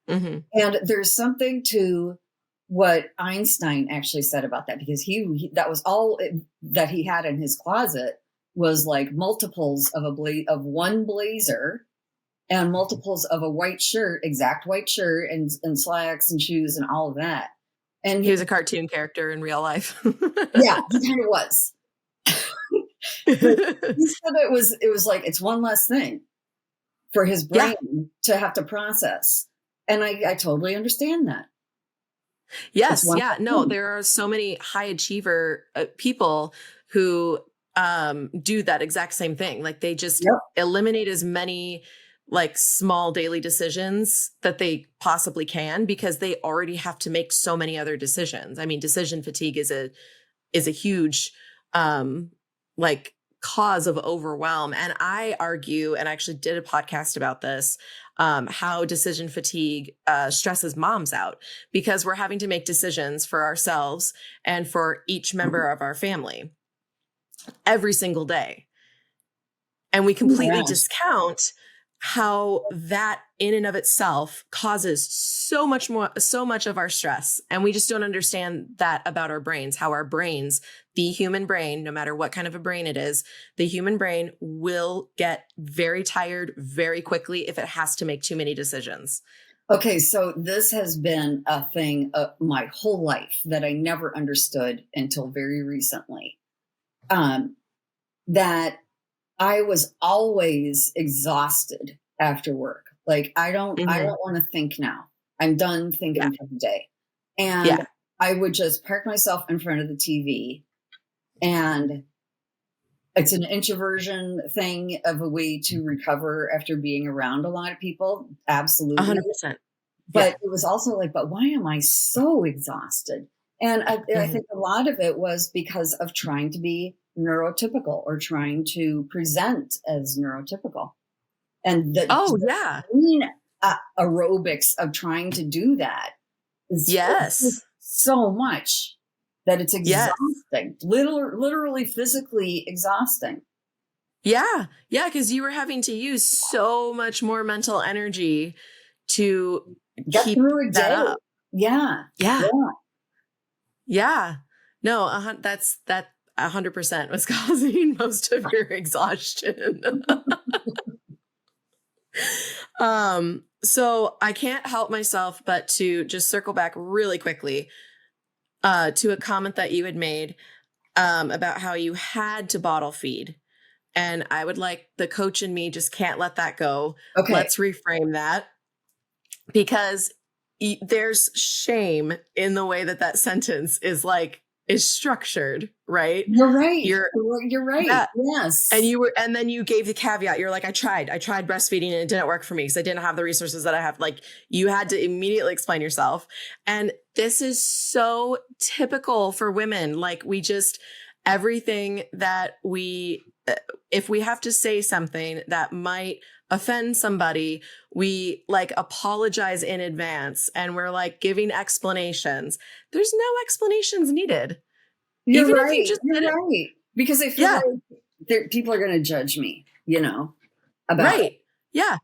S1: Mm-hmm.
S2: And there's something to what Einstein actually said about that, because that was all that he had in his closet, was like multiples of of one blazer and multiples of a white shirt, exact white shirt and slacks and shoes and all of that. And
S1: He was a cartoon character in real life.
S2: yeah, he kind of was. But he said it was like, it's one less thing for his brain to have to process. And I totally understand that.
S1: Yes. Yeah. No, there are so many high achiever people who do that exact same thing. Like they just eliminate as many like small daily decisions that they possibly can because they already have to make so many other decisions. I mean, decision fatigue is a huge like cause of overwhelm. And I argue, and I actually did a podcast about this, how decision fatigue stresses moms out because we're having to make decisions for ourselves and for each member of our family every single day. And we completely discount how that in and of itself causes so much of our stress. And we just don't understand that about our brains, how our brains, the human brain, no matter what kind of a brain it is, the human brain will get very tired very quickly if it has to make too many decisions.
S2: Okay, so this has been a thing my whole life that I never understood until very recently. That I was always exhausted after work. Like I don't want to think now. I'm done
S1: Yeah.
S2: thinking for the day. And
S1: Yeah.
S2: I would just park myself in front of the TV, and it's an introversion thing of a way to recover after being around a lot of people. Absolutely.
S1: 100%.
S2: But
S1: Yeah.
S2: it was also like, but why am I so exhausted? And I think a lot of it was because of trying to be neurotypical or trying to present as neurotypical. And the
S1: Oh, yeah.
S2: extreme aerobics of trying to do that is
S1: Yes.
S2: so much that it's
S1: Yes.
S2: exhausting, literally physically exhausting.
S1: Yeah. Yeah. Because you were having to use so much more mental energy to
S2: Get
S1: keep
S2: through a
S1: that
S2: day.
S1: up.
S2: Yeah.
S1: Yeah.
S2: Yeah.
S1: Yeah. No, that 100% was causing most of your exhaustion. So I can't help myself but to just circle back really quickly to a comment that you had made about how you had to bottle feed. And I would like the coach in me just can't let that go.
S2: Okay.
S1: Let's reframe that because there's shame in the way that sentence is structured, right?
S2: You're right.
S1: You're
S2: right.
S1: Yeah.
S2: Yes.
S1: And then you gave the caveat. You're like, I tried breastfeeding and it didn't work for me because I didn't have the resources that I have. Like you had to immediately explain yourself. And this is so typical for women. Like everything that if we have to say something that might offend somebody, we like apologize in advance and we're like giving explanations. There's no explanations needed.
S2: You're
S1: Even
S2: right.
S1: if you just
S2: You're
S1: did it.
S2: right. Because I feel like people are going to judge me, about it.
S1: Yeah.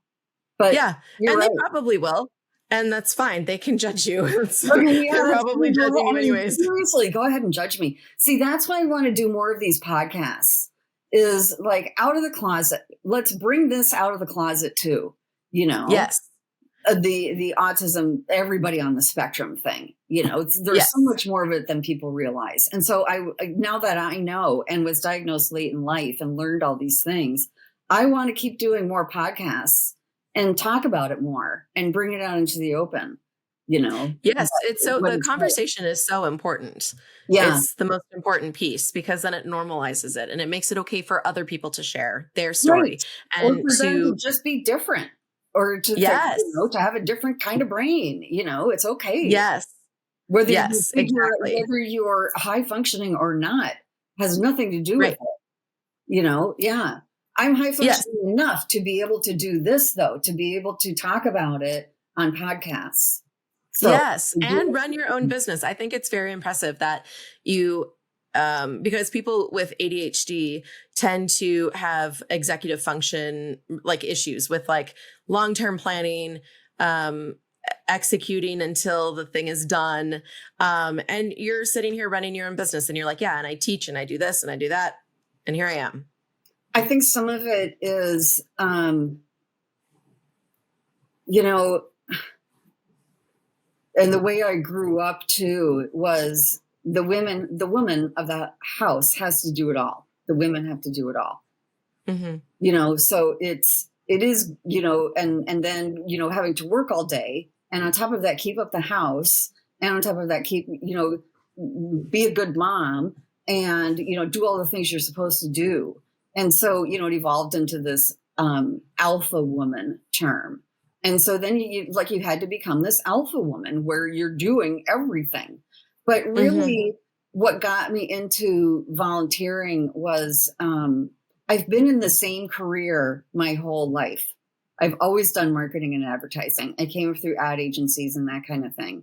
S2: But
S1: yeah.
S2: You're
S1: And
S2: right.
S1: they probably will. And that's fine. They can judge you.
S2: Okay, yeah,
S1: They're probably judging you anyways.
S2: Seriously, go ahead and judge me. See, that's why I want to do more of these podcasts is like out of the closet. Let's bring this out of the closet too,
S1: Yes.
S2: The autism, everybody on the spectrum thing, there's so much more of it than people realize. And so now that I know and was diagnosed late in life and learned all these things, I want to keep doing more podcasts and talk about it more and bring it out into the open,
S1: Yes. The conversation is so important.
S2: Yeah.
S1: It's the most important piece because then it normalizes it and it makes it okay for other people to share their story.
S2: Right.
S1: And
S2: or for them to just be different or to to have a different kind of brain, it's okay.
S1: Yes.
S2: Whether you're high functioning or not has nothing to do with it. Yeah. I'm high functioning enough to be able to do this though, to be able to talk about it on podcasts. So,
S1: yes. And run your own business. I think it's very impressive that you, because people with ADHD tend to have executive function like issues with like long-term planning, executing until the thing is done. And you're sitting here running your own business and you're like, yeah, and I teach and I do this and I do that. And here I am.
S2: I think some of it is, and the way I grew up too was the woman of the house has to do it all. The women have to do it all.
S1: Mm-hmm.
S2: So it is, and then, having to work all day and on top of that, keep up the house and on top of that, be a good mom and, do all the things you're supposed to do. And so, it evolved into this alpha woman term. And so then you had to become this alpha woman where you're doing everything. But really what got me into volunteering was I've been in the same career my whole life. I've always done marketing and advertising. I came through ad agencies and that kind of thing.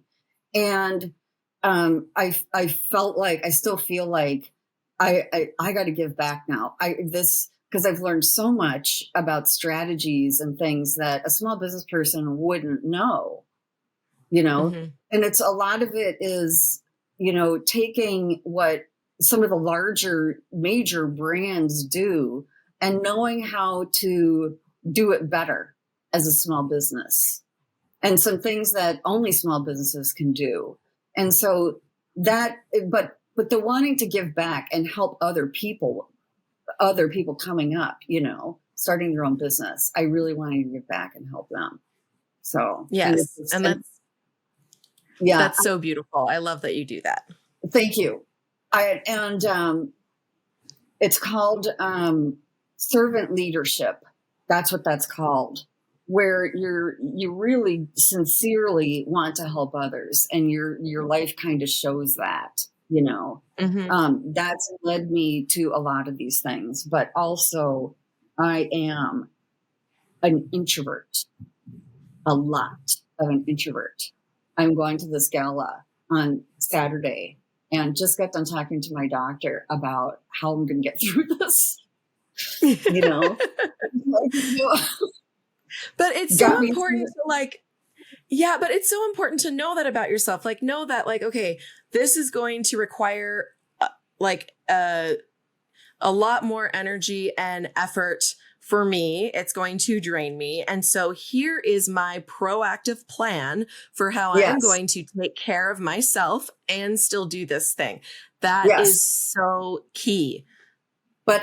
S2: And I felt like, I still feel like I got to give back now. Because I've learned so much about strategies and things that a small business person wouldn't know, and it's a lot of it is, taking what some of the larger major brands do and knowing how to do it better as a small business. and some things that only small businesses can do. And so but the wanting to give back and help other people coming up, starting their own business, I really wanted to give back and help them. So,
S1: yes. And
S2: yeah,
S1: that's so beautiful. I love that you do that.
S2: Thank you. It's called servant leadership. That's what that's called, where you really sincerely want to help others, and your life kind of shows that, that's led me to a lot of these things. But also, I am an introvert, a lot of an introvert. I'm going to this gala on Saturday and just got done talking to my doctor about how I'm going to get through this.
S1: But it's so important but it's so important to know that about yourself. Like, know that, like, okay, this is going to require a lot more energy and effort for me. It's going to drain me. And so here is my proactive plan for how I am going to take care of myself and still do this thing. That is so key.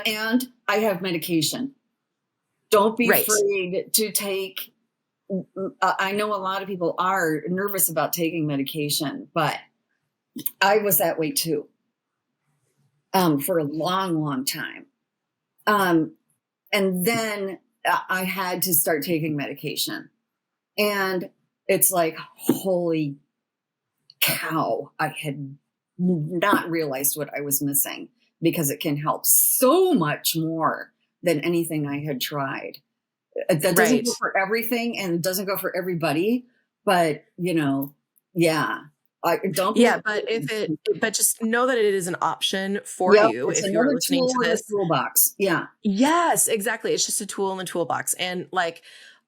S2: And I have medication. Don't be afraid to take. I know a lot of people are nervous about taking medication, but I was that way too, for a long, long time. And then I had to start taking medication, and it's like, holy cow, I had not realized what I was missing, because it can help so much more than anything I had tried. That doesn't go for everything, and it doesn't go for everybody, but
S1: but just know that it is an option for you if you're listening to this.
S2: Toolbox. Yeah.
S1: Yes, exactly. It's just a tool in the toolbox. And like,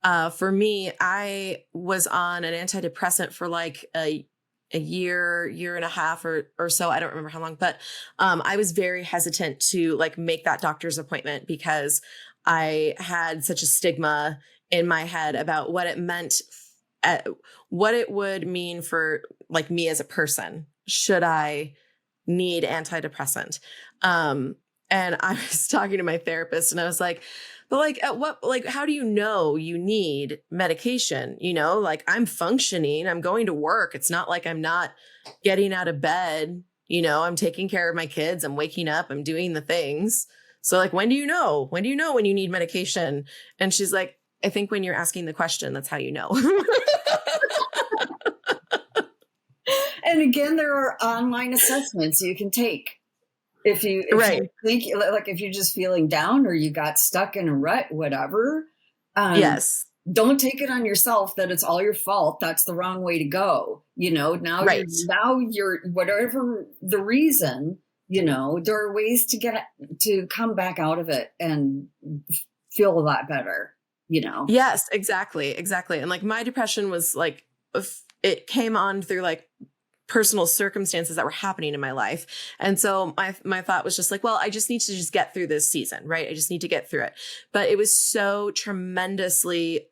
S1: for me, I was on an antidepressant for like a year and a half or so. I don't remember how long, but I was very hesitant to like make that doctor's appointment because I had such a stigma in my head about what it meant, what it would mean for like me as a person, should I need antidepressant. And I was talking to my therapist and I was like, but like, how do you know you need medication? Like, I'm functioning, I'm going to work. It's not like I'm not getting out of bed. I'm taking care of my kids. I'm waking up, I'm doing the things. So like, when do you know when you need medication? And she's like, I think when you're asking the question, that's how you know.
S2: And again, there are online assessments you can take. If you think, like, if you're just feeling down or you got stuck in a rut, whatever. Don't take it on yourself that it's all your fault. That's the wrong way to go. Now you're whatever the reason, there are ways to come back out of it and feel a lot better,
S1: Yes, exactly. And like, my depression was like, it came on through like personal circumstances that were happening in my life. And so my thought was just like, well, I just need to just get through this season, right? I just need to get through it. But it was so tremendously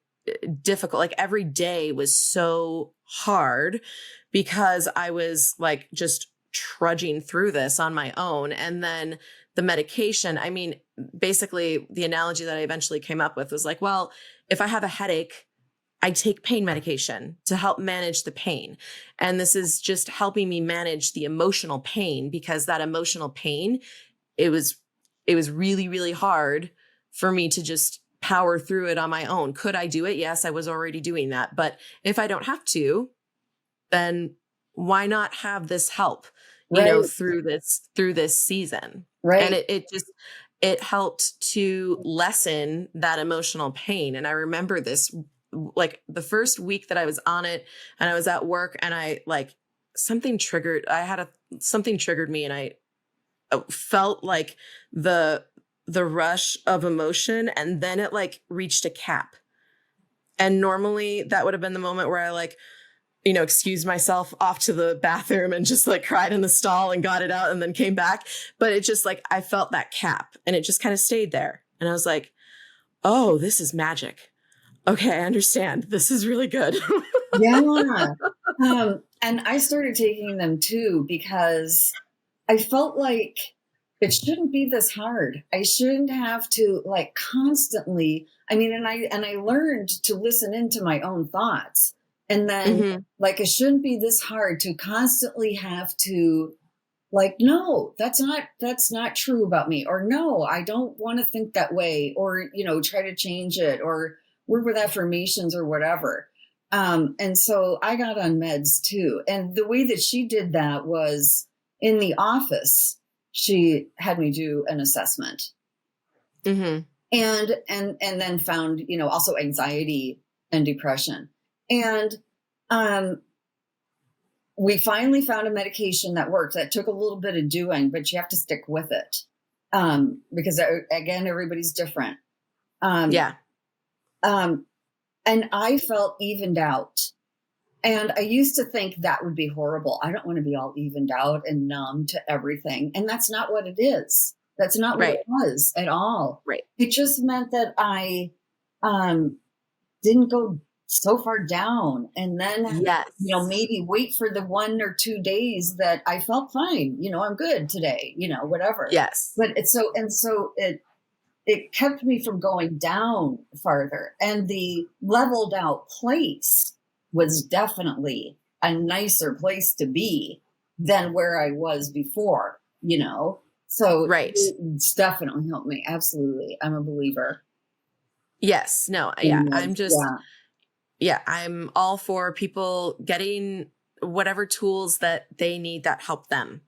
S1: difficult. Like, every day was so hard because I was like just trudging through this on my own. And then the medication, I mean, basically the analogy that I eventually came up with was like, well, if I have a headache, I take pain medication to help manage the pain. And this is just helping me manage the emotional pain, because that emotional pain, it was really, really hard for me to just power through it on my own. Could I do it? Yes, I was already doing that. But if I don't have to, then why not have this help, through this season?
S2: Right.
S1: And it helped to lessen that emotional pain. And I remember this, like, the first week that I was on it and I was at work, and I like something triggered me, and I felt like the rush of emotion, and then it like reached a cap. And normally that would have been the moment where I like, excused myself off to the bathroom and just like cried in the stall and got it out and then came back. But it just like, I felt that cap and it just kind of stayed there. And I was like, oh, this is magic. Okay, I understand. This is really good.
S2: Yeah. And I started taking them too because I felt like it shouldn't be this hard. I shouldn't have to like constantly. I mean, and I learned to listen into my own thoughts. And then like it shouldn't be this hard to constantly have to like, no, that's not true about me. Or no, I don't want to think that way, or, try to change it or work with affirmations or whatever. And so I got on meds too. And the way that she did that was in the office, she had me do an assessment and then found, also anxiety and depression. And, we finally found a medication that worked. That took a little bit of doing, but you have to stick with it. Because again, everybody's different. And I felt evened out. And I used to think that would be horrible. I don't want to be all evened out and numb to everything. And that's not what it is. That's not what it was at all.
S1: Right.
S2: It just meant that I didn't go so far down, and then maybe wait for the 1 or 2 days that I felt fine, I'm good today, whatever. But it kept me from going down farther, and the leveled out place was definitely a nicer place to be than where I was before, so it's definitely helped me. Absolutely. I'm a believer.
S1: Yes. No. Yeah. I'm all for people getting whatever tools that they need that help them.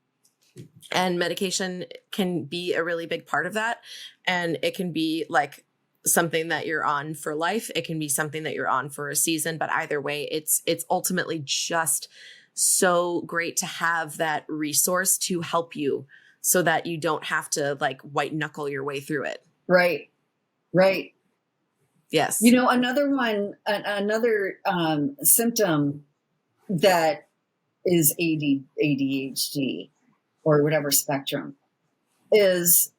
S1: And medication can be a really big part of that. And it can be like something that you're on for life. It can be something that you're on for a season. But either way, it's ultimately just so great to have that resource to help you so that you don't have to like white knuckle your way through it.
S2: Right.
S1: Yes.
S2: Another symptom that is ADHD or whatever spectrum is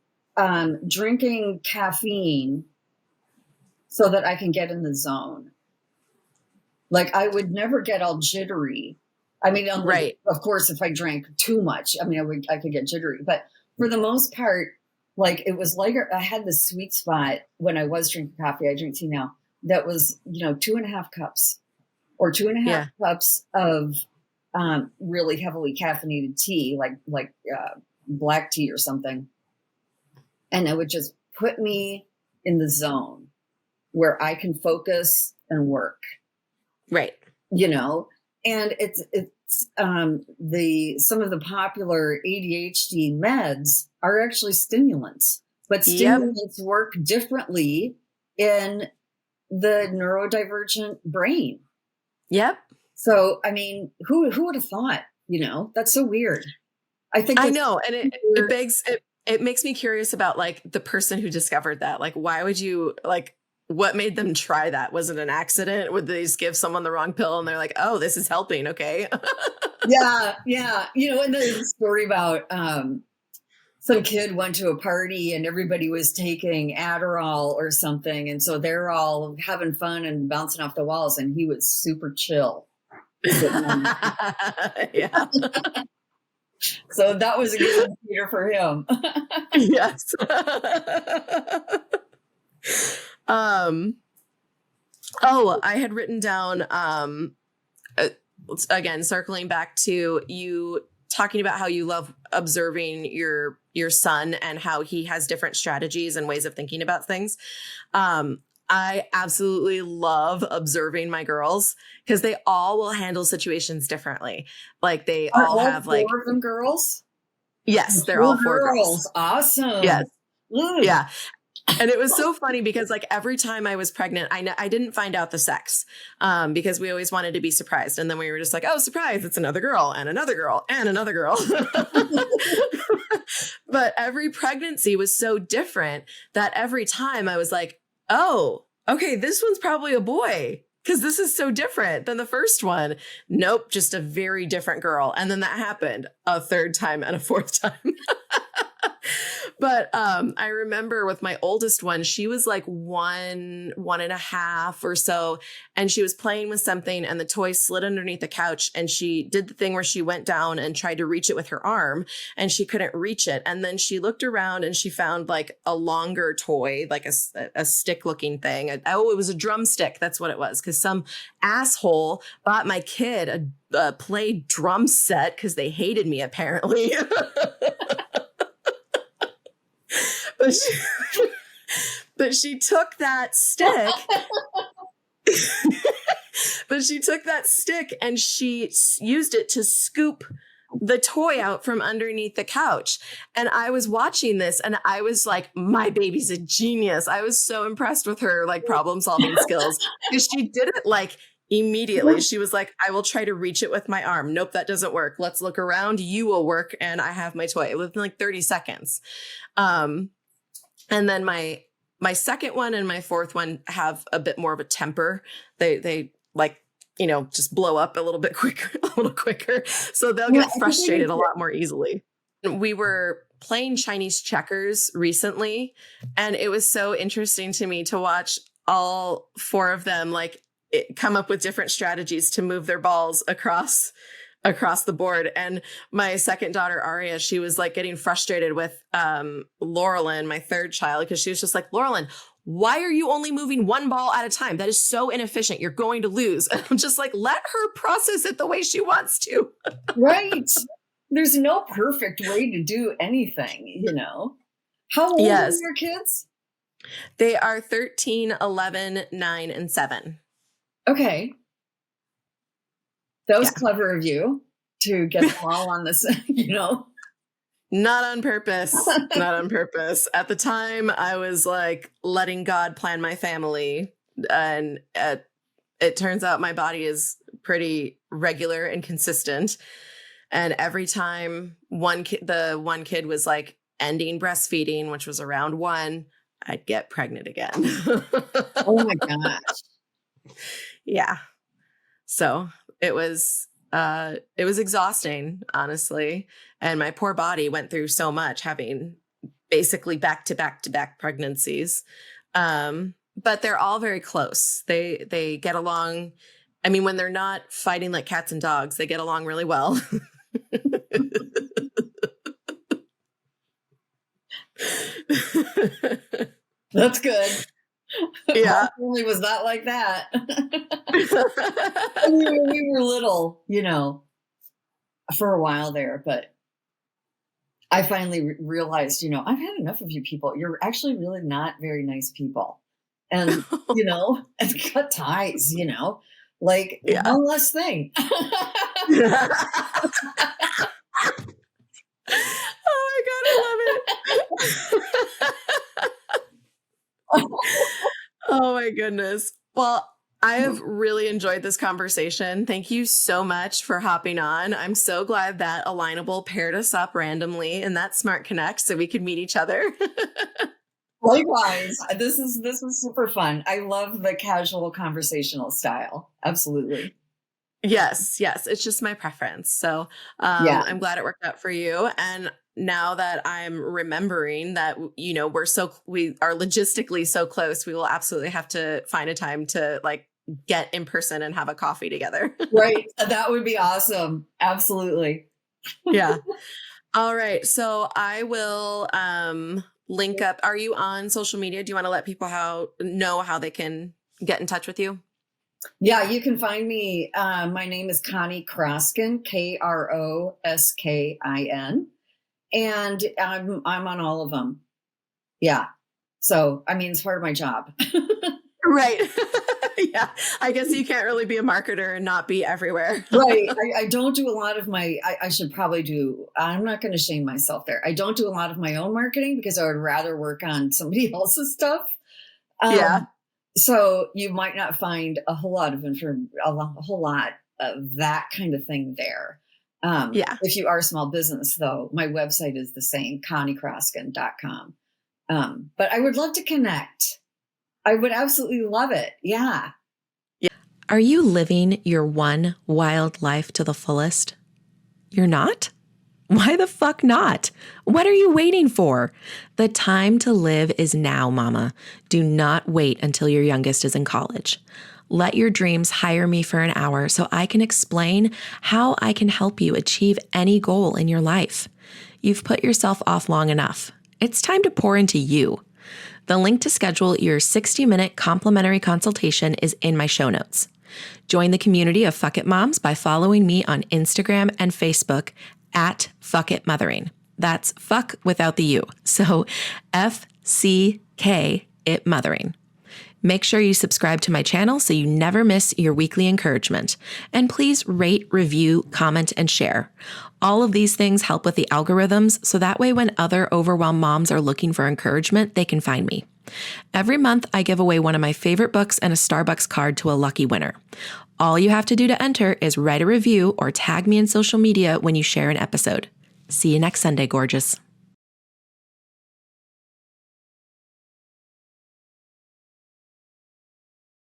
S2: drinking caffeine so that I can get in the zone. Like I would never get all jittery. I mean, of course, if I drank too much, I mean, I could get jittery, but for the most part, like it was like I had this sweet spot when I was drinking coffee. I drink tea now. That was, 2.5 cups or 2.5 cups of really heavily caffeinated tea, like black tea or something. And it would just put me in the zone where I can focus and work.
S1: Right.
S2: And it's some of the popular ADHD meds are actually stimulants, but stimulants work differently in the neurodivergent brain.
S1: Yep.
S2: So, I mean, who would have thought, that's so weird.
S1: I know. And it makes me curious about like the person who discovered that. Like, why would you what made them try that? Was it an accident? Would they just give someone the wrong pill and they're like, oh, this is helping. Okay.
S2: Yeah. And there's a story about some kid went to a party and everybody was taking Adderall or something. And so they're all having fun and bouncing off the walls. And he was super chill.
S1: Yeah.
S2: So that was a good indicator for him.
S1: Yes. I had written down, again, circling back to you talking about how you love observing your son and how he has different strategies and ways of thinking about things. I absolutely love observing my girls because they all will handle situations differently. Like they all have like
S2: 4 of them girls.
S1: Yes, they're all 4 girls.
S2: Awesome.
S1: Yes. Yeah. And it was so funny because like every time I was pregnant, I didn't find out the sex because we always wanted to be surprised. And then we were just like, oh, surprise, it's another girl and another girl and another girl. But every pregnancy was so different that every time I was like, oh, okay, this one's probably a boy because this is so different than the first one. Nope, just a very different girl. And then that happened a 3rd time and a 4th time. But I remember with my oldest one, she was like 1.5 or so, and she was playing with something and the toy slid underneath the couch, and she did the thing where she went down and tried to reach it with her arm and she couldn't reach it. And then she looked around and she found like a longer toy, like a stick looking thing. It was a drumstick. That's what it was. Because some asshole bought my kid a play drum set because they hated me apparently. But she took that stick. But she took that stick and she used it to scoop the toy out from underneath the couch. And I was watching this and I was like, my baby's a genius. I was so impressed with her like problem solving skills because she did it like immediately. She was like, I will try to reach it with my arm. Nope, that doesn't work. Let's look around. You will work. And I have my toy within like 30 seconds. And then my second one and my fourth one have a bit more of a temper. They like, you know, just blow up a little quicker. So they'll get frustrated a lot more easily. We were playing Chinese checkers recently, and it was so interesting to me to watch all four of them like come up with different strategies to move their balls across the board. And my second daughter, Aria, she was like getting frustrated with Laurelyn, my third child, because she was just like, Laurelyn, why are you only moving one ball at a time? That is so inefficient. You're going to lose. And I'm just like, let her process it the way she wants to.
S2: Right. There's no perfect way to do anything, you know. How old are your kids?
S1: They are 13, 11, 9, and 7.
S2: Okay. That was clever of you to get them all on this, you know.
S1: Not on purpose. Not on purpose. At the time, I was like letting God plan my family. And it turns out my body is pretty regular and consistent. And every time the one kid was like ending breastfeeding, which was around 1, I'd get pregnant again.
S2: Oh my gosh.
S1: Yeah. So it was exhausting, honestly. And my poor body went through so much having basically back-to-back pregnancies. But they're all very close. They get along. I mean, when they're not fighting like cats and dogs, they get along really well.
S2: That's good.
S1: Yeah.
S2: My family was not like that. we were little, you know, for a while there, but I finally realized, you know, I've had enough of you people. You're actually really not very nice people. And, you know, and cut ties, you know, like one less thing.
S1: Oh my God, I love it. Oh my goodness. Well, I have really enjoyed this conversation. Thank you so much for hopping on. I'm so glad that Alignable paired us up randomly in that Smart Connect so we could meet each other.
S2: Likewise. This is super fun. I love the casual conversational style. Absolutely.
S1: Yes. It's just my preference. So I'm glad it worked out for you. And now that I'm remembering that, you know, we are logistically so close, we will absolutely have to find a time to like get in person and have a coffee together.
S2: Right. That would be awesome. Absolutely.
S1: Yeah. All right. So I will link up. Are you on social media? Do you want to let people know how they can get in touch with you?
S2: Yeah, you can find me. My name is Connie Kroskin, Kroskin. And I'm on all of them. Yeah. So, I mean, it's part of my job.
S1: Right. Yeah. I guess you can't really be a marketer and not be everywhere.
S2: Right. I don't do a lot of I should probably do, I'm not going to shame myself there. I don't do a lot of my own marketing because I would rather work on somebody else's stuff. So you might not find a whole lot of that kind of thing there. If you are a small business, though, my website is the same, conniekroskin.com. But I would love to connect. I would absolutely love it. Yeah.
S1: Are you living your one wild life to the fullest? You're not? Why the fuck not? What are you waiting for? The time to live is now, mama. Do not wait until your youngest is in college. Let your dreams hire me for an hour so I can explain how I can help you achieve any goal in your life. You've put yourself off long enough. It's time to pour into you. The link to schedule your 60-minute complimentary consultation is in my show notes. Join the community of Fuck It Moms by following me on Instagram and Facebook at Fuck It Mothering. That's fuck without the U. So FCK It Mothering. Make sure you subscribe to my channel so you never miss your weekly encouragement. And please rate, review, comment, and share. All of these things help with the algorithms, so that way when other overwhelmed moms are looking for encouragement, they can find me. Every month, I give away one of my favorite books and a Starbucks card to a lucky winner. All you have to do to enter is write a review or tag me in social media when you share an episode. See you next Sunday, gorgeous.